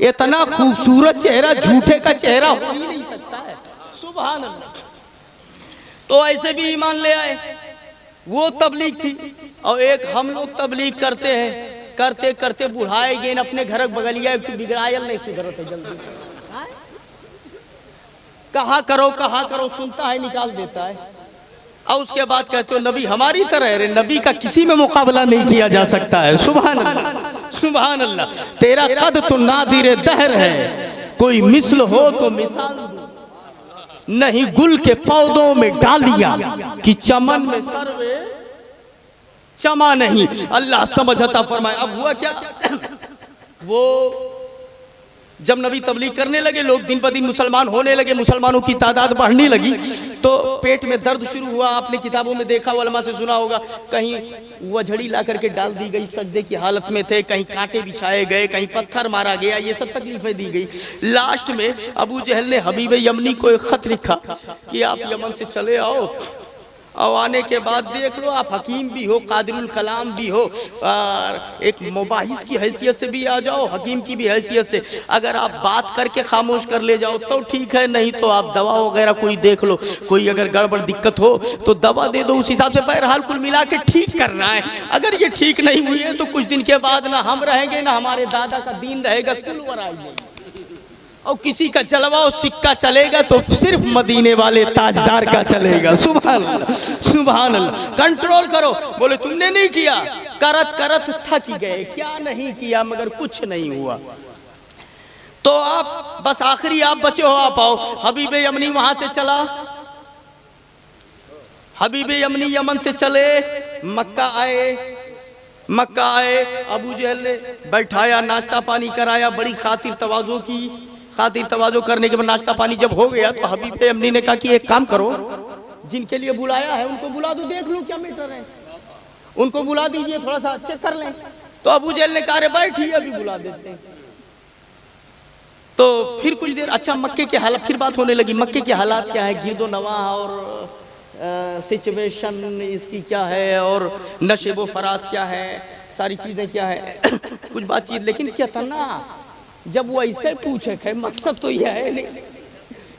इतना खूबसूरत चेहरा झूठे का चेहरा हो ही नहीं सकता है, सुभान अल्लाह। तो ऐसे भी ईमान ले आए, वो तबलीग थी। और एक हम लोग तबलीग करते हैं, करते करते बुढ़ाए गए, अपने घर बगलिया बिगड़ायल नहीं सुधरते जल्दी, कहा करो सुनता है निकाल देता है, और उसके बाद कहते हो नबी हमारी तरह है। नबी का किसी में मुकाबला नहीं किया जा सकता है, सुभान अल्लाह सुभान अल्लाह। तेरा कद तो नादिर दहर है, कोई मिसल हो तो मिसाल नहीं, गुल के पौधों में डालिया कि चमन में सर्वे चमा नहीं। अल्लाह समझ अता फरमाए। अब हुआ क्या, वो जब नबी तबलीग करने लगे, लोग दिन ब दिन मुसलमान होने लगे, मुसलमानों की तादाद बढ़ने लगी, तो पेट में दर्द शुरू हुआ। आपने किताबों में देखा, उलमा से सुना होगा, कहीं वझड़ी ला करके डाल दी गई, सजदे की हालत में थे, कहीं कांटे बिछाए गए, कहीं पत्थर मारा गया, ये सब तकलीफें दी गई। लास्ट में अबू जहल ने हबीब यमनी को एक खत लिखा कि आप यमन से चले आओ, और आने के बाद देख लो आप हकीम भी हो, कादिरुल कलाम भी हो, और एक मुबाहिस की हैसियत से भी आ जाओ, हकीम की भी हैसियत से। अगर आप बात करके खामोश कर ले जाओ तो ठीक है, नहीं तो आप दवा वगैरह कोई देख लो, कोई अगर गड़बड़ दिक्कत हो तो दवा दे दो, उस हिसाब से बहरहाल कुल मिला के ठीक करना है। अगर ये ठीक नहीं हुई है तो कुछ दिन के बाद ना हम रहेंगे ना हमारे दादा का दीन रहेगा, कुल वराई। और किसी का जलवा और सिक्का चलेगा तो सिर्फ मदीने वाले ताजदार का चलेगा, सुभान अल्लाह सुभान अल्लाह। कंट्रोल करो। बोले तुमने नहीं किया, करत करत थक गए, क्या नहीं किया, मगर कुछ नहीं हुआ। तो आप बस आखिरी आप बचे हो, आप आओ। हबीब यमनी वहां से चला, हबीब यमनी यमन से चले, मक्का आए, मक्का आए, अबू जहल ने बैठाया, नाश्ता पानी कराया, बड़ी खातिर तवाज़ो की। खातिर तवाज़ो करने के बाद नाश्ता पानी जब हो गया तो हबीब अम्मी ने कहा कि एक काम करो, जिनके लिए बुलाया है उनको बुला दो, देख लो क्या मैटर है, उनको बुला दीजिए, थोड़ा सा चेक कर लें। तो अबू जहल ने कहा, अरे बैठिए अभी बुला देते हैं। तो फिर कुछ देर, अच्छा मक्के के हालात, फिर बात होने लगी मक्के के हालात क्या है, गिरदो नवा और सिचुएशन इसकी क्या है, और नशेबो फराज क्या है, सारी चीजें क्या है, कुछ बातचीत। लेकिन क्या था ना, जब वो ऐसे पूछे थे, मकसद तो यह है नहीं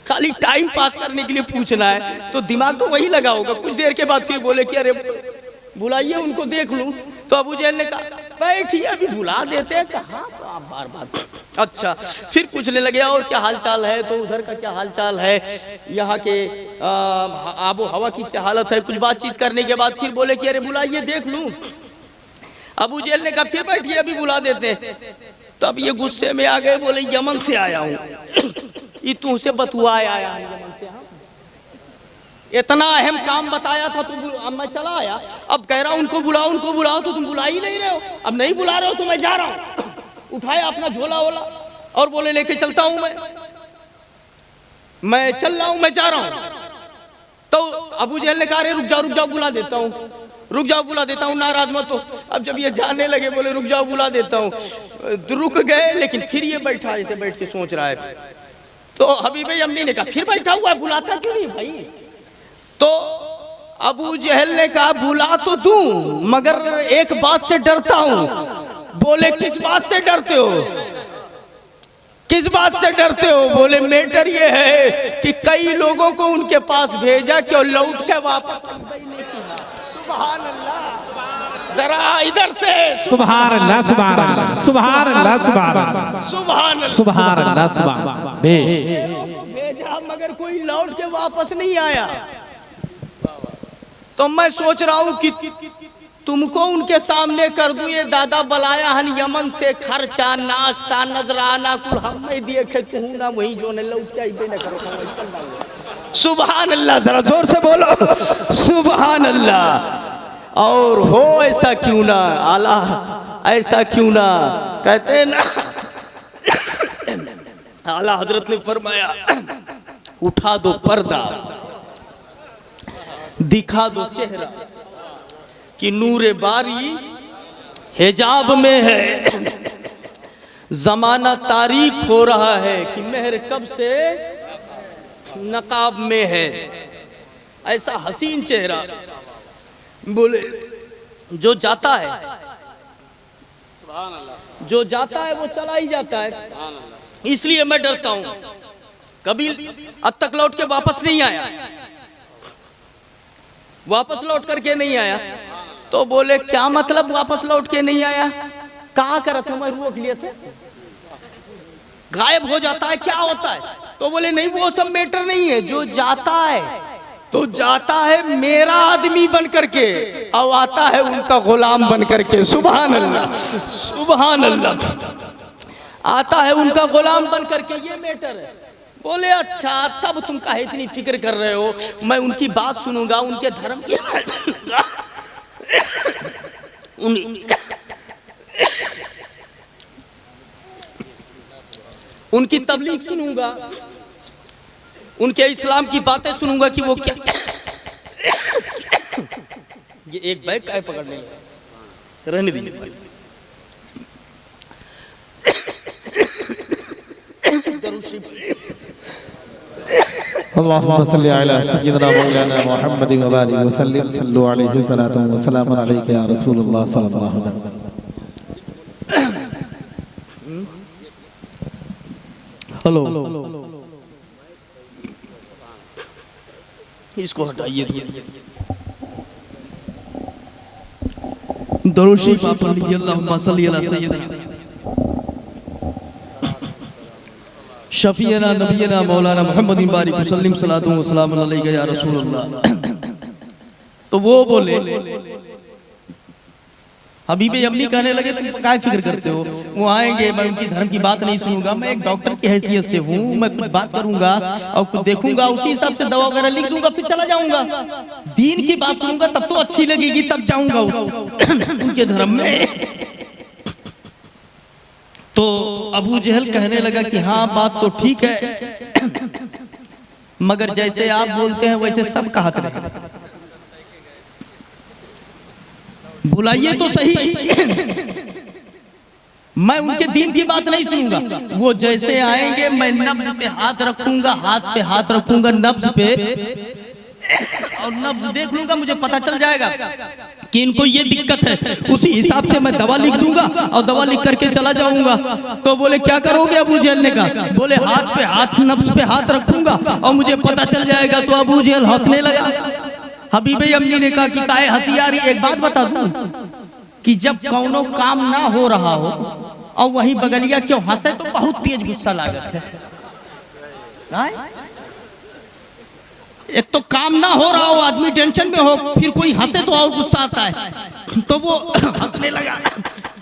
खाली टाइम पास करने के लिए पूछना है, तो दिमाग तो वही लगा होगा। कुछ देर के बाद फिर बोले कि अरे बुलाइए उनको, देख लूं। तो अबू जहल ने कहा, बैठिए अभी बुला देते हैं। कहाँ तो आप बार बार, अच्छा फिर पूछने लगे और क्या हाल चाल है, तो उधर का क्या हाल चाल है, यहाँ के आबो हवा की क्या हालत है। कुछ बातचीत करने के बाद फिर बोले कि अरे बुलाइए देख लूं। अबू जहल ने कहा, फिर बैठिए अभी बुला देते हैं। तब ये गुस्से में आ गए, बोले यमन से आया हूँ, ये तुमसे बतुआए आया है यमन से। इतना अहम काम बताया था, तो अब मैं चला आया, अब कह रहा हूं उनको बुलाओ, तो तुम बुला ही नहीं रहे हो। अब नहीं बुला रहे हो तो मैं जा रहा हूं। उठाया अपना झोला वोला और बोले लेके चलता हूं, मैं चल रहा हूं, मैं जा रहा हूं। तो अबू जहल ने कहा, अरे रुक जाओ बुला देता हूं, नाराज मत हो। अब जब ये जाने लगे, बोले रुक जाओ बुला देता हूं, रुक गए। लेकिन फिर ये बैठा, ऐसे बैठ के सोच रहा है। तो हबीब अम्मी ने कहा, फिर बैठा हुआ है, बुलाता क्यों नहीं भाई। तो अबू जहल ने कहा, बुला तो दूं मगर एक बात से डरता हूं। बोले किस बात से डरते हो, किस बात से डरते हो। बोले मैटर ये है कि कई लोगों को उनके पास भेजा कि लौट के वापस नहीं किया। सुभान अल्लाह, जरा इधर से सुभान अल्लाह, सुभान अल्लाह, सुभान अल्लाह, सुभान अल्लाह, सुभान अल्लाह, सुभान अल्लाह, सुभान भेजा मगर कोई लौट के वापस नहीं आया। तो मैं सोच रहा हूं कि तुमको उनके सामने कर दूं, ये दादा बलाया हन यमन से, खर्चा नाश्ता नजराना कुल हम नहीं दिए खे, तू ना वही जो ने लौट के आइबे न करो। सुभान अल्लाह, जरा जोर से बोलो सुभान अल्लाह। और हो ऐसा क्यों ना, आला ऐसा क्यों ना, कहते ना आला हजरत ने फरमाया, उठा दो पर्दा, दिखा दो चेहरा कि नूरे बारी हिजाब में है। जमाना तारीख हो रहा है कि मेहर कब से नकाब में है। ऐसा हसीन चेहरा। बोले जो जाता है, जो जाता है वो चला ही जाता है, इसलिए मैं डरता हूं। कभी अब तक लौट के वापस नहीं आया, वापस लौट करके नहीं आया। तो बोले क्या मतलब वापस लौट के नहीं आया, कहा कर थे, मैं रोक लिए थे, गायब हो जाता है, क्या होता है। तो बोले नहीं वो सब मैटर नहीं है, जो जाता है तो जाता है मेरा आदमी बन करके, और आता है उनका गुलाम बन करके। सुभान अल्लाह, सुभान अल्लाह, आता है उनका गुलाम बन करके, ये मैटर है। बोले अच्छा तब तुम काहे इतनी फिक्र कर रहे हो, मैं उनकी बात सुनूंगा, उनके धर्म की उनकी तबलीग सुनूंगा, उनके इस्लाम की बातें सुनूंगा कि वो क्या। ये एक बैग काहे पकड़ने रहने दीजिए। अल्लाहुम्मा सल्ली अला सय्यिदिना मौलाना मुहम्मद व आलिहि व सल्लिम, सल्लु अलैहि सलातु व सलाम अलैका या रसूलुल्लाह सल्लल्लाहु अलैहि वसल्लम। हेलो, इसको हटाइए। दरूद शरीफ आप पढ़ लीजिए। अल्लाहुम्मा सल्ली अला सय्यिदिना शफीना नबीना मौलाना मुहम्मद बारिक वसल्लम सलातु व सलाम अलैका या रसूलुल्लाह। तो वो बोले हबीबे अमली कहने लगे तुम क्या फिक्र करते हो, वो आएंगे, मैं उनकी धर्म की बात नहीं सुनूंगा, मैं एक डॉक्टर की हैसियत से हूँ, मैं कुछ बात करूंगा और कुछ देखूंगा, उसी हिसाब से दवा वगैरह लिख दूंगा, फिर चला जाऊंगा। दीन की बात सुनूंगा तब तो अच्छी लगेगी, तब जाऊंगा उनके धर्म में। तो अबू जहल कहने लगा कि हाँ बात तो ठीक है, मगर जैसे आप बोलते हैं वैसे सब कहते रहे, बुलाइए तो सही, मैं उनके दीन की बात नहीं सुनूंगा। वो जैसे आएंगे मैं नब्ज पे हाथ रखूंगा, हाथ पे हाथ रखूंगा नब्ज पे, और नब्ज देख लूंगा, मुझे पता चल जाएगा कि इनको ये दिक्कत है, उसी हिसाब से मैं दवा लिख दूंगा और दवा लिख करके चला जाऊंगा। तो बोले क्या करोगे अबू जहल ने कहा, बोले हाथ पे हाथ, नब्ज पे हाथ रखूंगा और मुझे पता चल जाएगा। तो अबू जहल हंसने लगा। हबीबे अम्मी ने कहा कि काहे हंसी आ रही, एक बात बता दूं कि जब कौनो काम ना हो रहा हो और वही बगलिया क्यों हंसे तो बहुत तेज गुस्सा लागत है। एक तो काम ना हो रहा हो, आदमी टेंशन में हो, फिर कोई हंसे तो और गुस्सा आता है। तो वो हंसने लगा।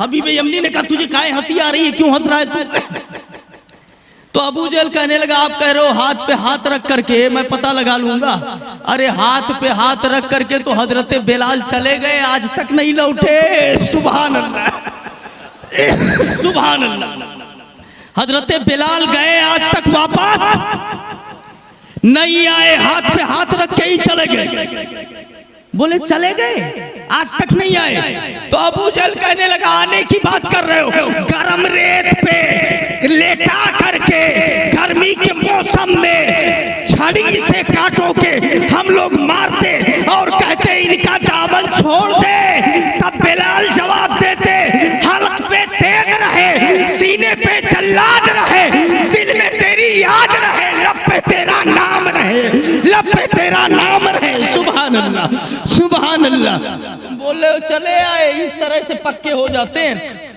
हबीबे अम्मी ने कहा तुझे काहे हंसी आ रही है, क्यों हंस रहा है तू? तो अबू जहल कहने लगा आप कह रहे हो हाथ पे हाथ रख करके मैं पता लगा लूंगा। अरे हाथ पे हाथ रख करके तो हजरत बिलाल चले गए, आज तक नहीं लौटे। सुभान अल्लाह, सुभान अल्लाह। हजरत बिलाल गए, आज तक वापस नहीं आए, हाथ पे हाथ रख के ही चले गए। बोले चले गए, आज तक नहीं आए। तो अबू जहल कहने लगा आने की बात कर रहे हो, गरम रेत पे लेटा करके गर्मी के मौसम में छड़ी से काटो के हम लोग मारते और कहते इनका दामन छोड़ दे। तब बिलाल जवाब देते हलक पे तेग रहे, सीने पे जल्लाद रहे, दिल में तेरी याद रहे, लब पे तेरा नाम रहे, लब पे तेरा नाम रहे। सुभान अल्लाह, सुभान अल्लाह। बोले चले आए, इस तरह से पक्के हो जाते हैं।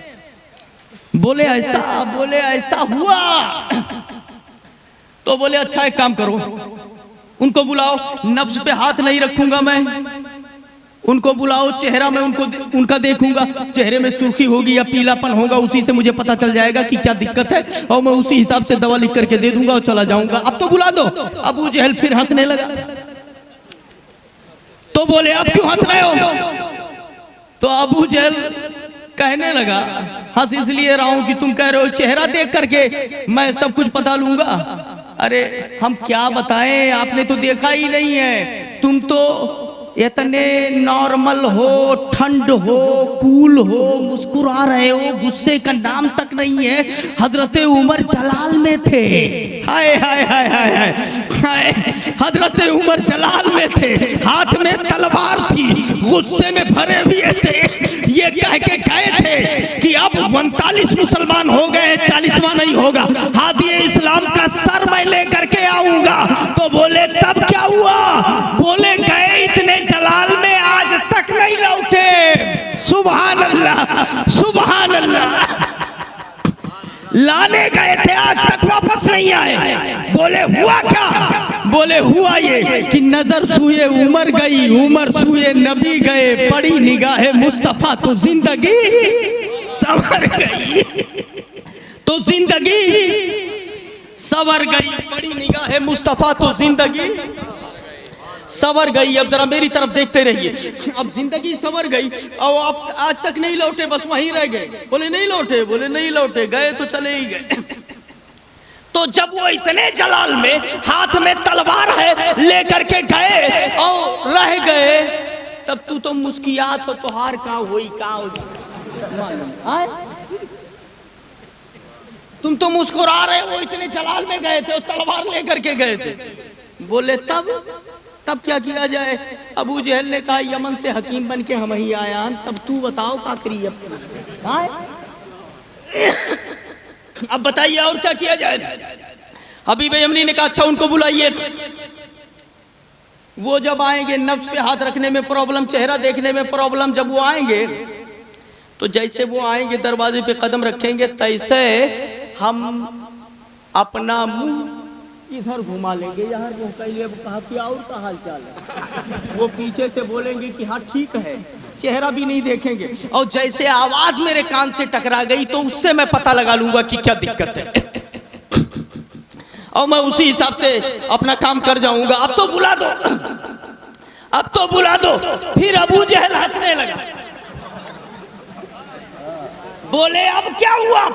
बोले ऐसा हुआ। तो बोले अच्छा एक काम करो, उनको बुलाओ, नब्ज पे हाथ नहीं रखूंगा मैं, उनको बुलाओ, चेहरा में उनका देखूंगा, चेहरे में सुर्खी होगी या पीलापन होगा, उसी से मुझे पता चल जाएगा कि क्या दिक्कत है और मैं उसी हिसाब से दवा लिख करके दे दूंगा और चला जाऊंगा। अब तो बुला दो। अबू जहल फिर हंसने लगा। तो बोले अब क्यों हंस रहे हो? तो अबू जहल कहने लगा हंस इसलिए रहा हूं कि तुम कह रहे हो चेहरा देख करके मैं सब कुछ पता लूंगा। अरे हम क्या बताएं, आपने तो देखा ही नहीं है, तुम तो इतने नॉर्मल हो, ठंड हो, कूल हो, मुस्कुरा रहे हो, गुस्से का नाम तक नहीं है। हजरत उमर जलाल में थे, हाय हाय हाय हाय हाय, हजरत उमर जलाल में थे, हाथ में तलवार थी, गुस्से में भरे हुए थे। ये कह के गए थे कि अब 39 मुसलमान हो गए, 40वां नहीं होगा, हादी इस्लाम का सर मैं लेकर के आऊंगा। तो बोले तब क्या हुआ? बोले गए इतने जलाल में, आज तक नहीं लौटे। सुभान अल्लाह, सुभान अल्लाह। लाने गए थे, आज तक वापस नहीं आए। बोले हुआ क्या? बोले हुआ ये कि नजर सुए उमर गई, उमर सुए नबी गए, बड़ी निगाहे मुस्तफा तो जिंदगी संवर गई, तो जिंदगी संवर गई, बड़ी निगाहे मुस्तफा तो जिंदगी संवर गई। अब जरा मेरी तरफ देखते रहिए, अब जिंदगी संवर गई और आप आज तक नहीं लौटे, बस वहीं रह गए। बोले नहीं लौटे, बोले नहीं लौटे, गए तो चले ही गए। तो जब वो इतने जलाल में, हाथ में तलवार है, लेकर के गए और रह गए, तब तू तो मुस्कियात हो, तुहार का हुई का तुम तो मुस्कुरा रहे हो, इतने जलाल में गए थे और तलवार लेकर के गए थे। बोले तब क्या किया जाए? अबू जहल ने कहा यमन से हकीम बन के हम ही आया, तब तू बताओ का करिए। अब बताइए और क्या किया जाए? हबीब यमनी ने कहा अच्छा उनको बुलाइए। वो जब आएंगे, नफ्स पे हाथ रखने में प्रॉब्लम, चेहरा देखने में प्रॉब्लम, जब वो आएंगे तो जैसे वो आएंगे दरवाजे पे कदम रखेंगे, तैसे हम अपना मुंह इधर घुमा लेंगे, यार वो कह लिए कहा कि और का हाल चाल है। वो पीछे से बोलेंगे कि हाँ ठीक है, चेहरा भी नहीं देखेंगे, और जैसे आवाज मेरे कान से टकरा गई तो उससे मैं पता लगा लूंगा कि क्या दिक्कत है, और मैं उसी हिसाब से अपना काम कर जाऊंगा। अब तो बुला दो, अब तो बुला दो। फिर अबू जहल हंसने लगा, बोले अब क्या हुआ?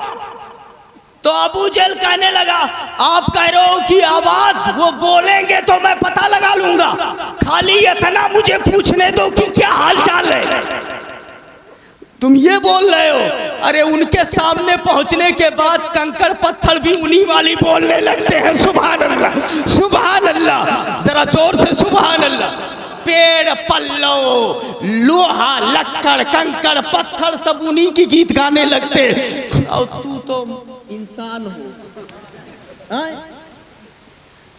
तो अबू जहल कहने लगा, आप कह रहे हो कि आवाज वो बोलेंगे तो मैं पता लगा लूंगा, खाली इतना मुझे पूछने दो कि क्या हाल चाल है। तुम ये बोल रहे हो? अरे उनके सामने पहुंचने के बाद कंकड़ पत्थर भी उन्हीं वाली बोलने लगते हैं। सुभान अल्लाह, सुभान अल्लाह, जरा जोर से सुभान अल्लाह। पेड़ पल्लो, लोहा लक्कड़ कंकड़ पत्थर सब उन्हीं की गीत गाने लगते, और तू तो इंसान हो।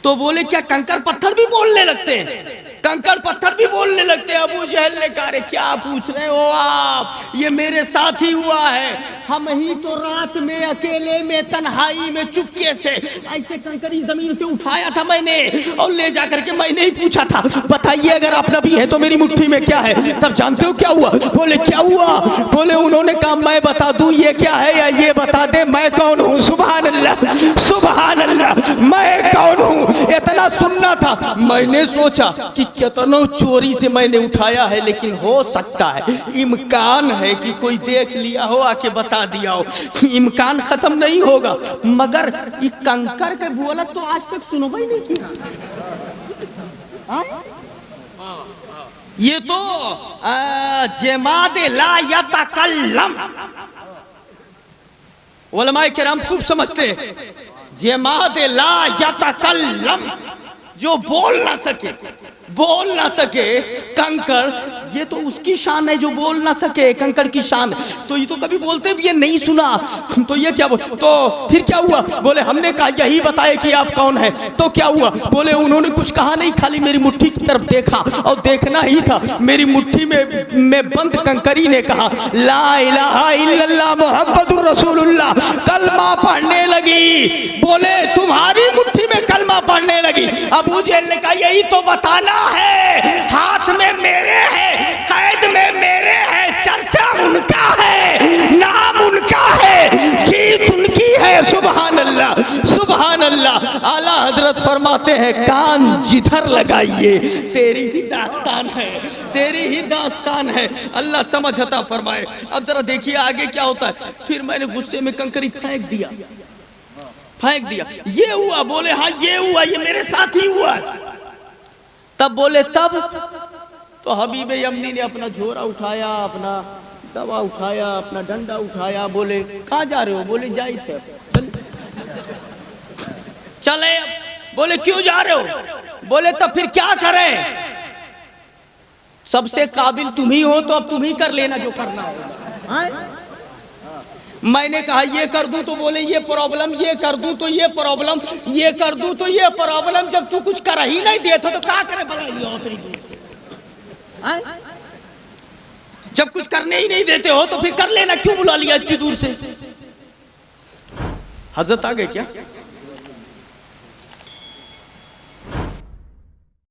तो बोले क्या कंकड़ पत्थर भी बोलने लगते हैं? कंकड़ पत्थर भी बोलने लगते हैं। अबू जहल ने कहा, क्या पूछ रहे हो आप? ये मेरे साथ ही हुआ है। हम ही तो रात में अकेले में तन्हाई में चुपके से ऐसे कंकड़ी जमीन से उठाया था मैंने, और ले जाकर के मैंने ही पूछा था, बताइए अगर आप नबी है तो मेरी मुट्ठी में क्या है? तब जानते हो क्या हुआ? बोले क्या हुआ? बोले उन्होंने कहा मैं बता दूं ये क्या है या ये बता दे मैं कौन हूँ। सुभान अल्लाह, सुभान अल्लाह, मैं कौन हूँ इतना सुनना था। मैंने सोचा कि कितना चोरी से मैंने उठाया है, लेकिन हो सकता है, इम्कान है कि कोई देख लिया हो, आके बता दिया हो। इम्कान खत्म नहीं होगा, मगर ये कंकर के बोला तो आज तक सुनो ही नहीं किया। ये तो जमादे ला यतकल्लम, उलमाए किराम खूब समझते हैं। जमादे ला यतकल्लम, जो बोल ना सके, बोल ना सके कंकड़, ये तो उसकी शान है जो बोल ना सके, कंकड़ की शान। तो ये तो कभी बोलते भी ये नहीं सुना, तो ये क्या बोल? तो फिर क्या हुआ? बोले हमने कहा यही बताए कि आप कौन है। तो क्या हुआ? बोले उन्होंने कुछ कहा नहीं, खाली मेरी मुट्ठी की तरफ देखा, और देखना ही था। मेरी मुट्ठी में बंद कंकरी ने कहा ला इलाहा इल्लल्लाह मुहम्मदुर रसूलुल्लाह, कलमा पढ़ने लगी। बोले तुम्हारी मुट्ठी में कलमा पढ़ने लगी? अबू जहल ने कहा यही तो बताना है, हाथ में मेरे है, कैद में मेरे है, चर्चा उनका है, नाम उनका है, गीत उनकी है। सुभान अल्लाह, सुभान अल्लाह। आला हजरत फरमाते हैं कान जिधर लगाइए तेरी ही दास्तान है, तेरी ही दास्तान है। अल्लाह समझ अता फरमाए। अब जरा देखिए आगे क्या होता है। फिर मैंने गुस्से में कंकरी फेंक दिया, फेंक दिया। ये हुआ? बोले हाँ ये हुआ, ये मेरे साथ ही हुआ। तब बोले तब? तो हबीब यमनी ने अपना झोरा उठाया, अपना दवा उठाया, अपना डंडा उठाया। बोले कहाँ जा रहे हो? बोले जाई थे, चले। बोले क्यों जा रहे हो? बोले तब फिर क्या करें? सबसे काबिल तुम ही हो, तो अब तुम ही कर लेना जो करना होगा। मैंने कहा ये कर दूं, तो बोले ये प्रॉब्लम, ये कर दूं तो ये प्रॉब्लम, ये कर दूं तो ये प्रॉब्लम। जब तू कुछ कर ही नहीं देते तो क्या करे भला ये होते? जब कुछ करने ही नहीं देते हो तो फिर कर लेना, क्यों बुला लिया इतनी दूर से? हजरत आ गए क्या?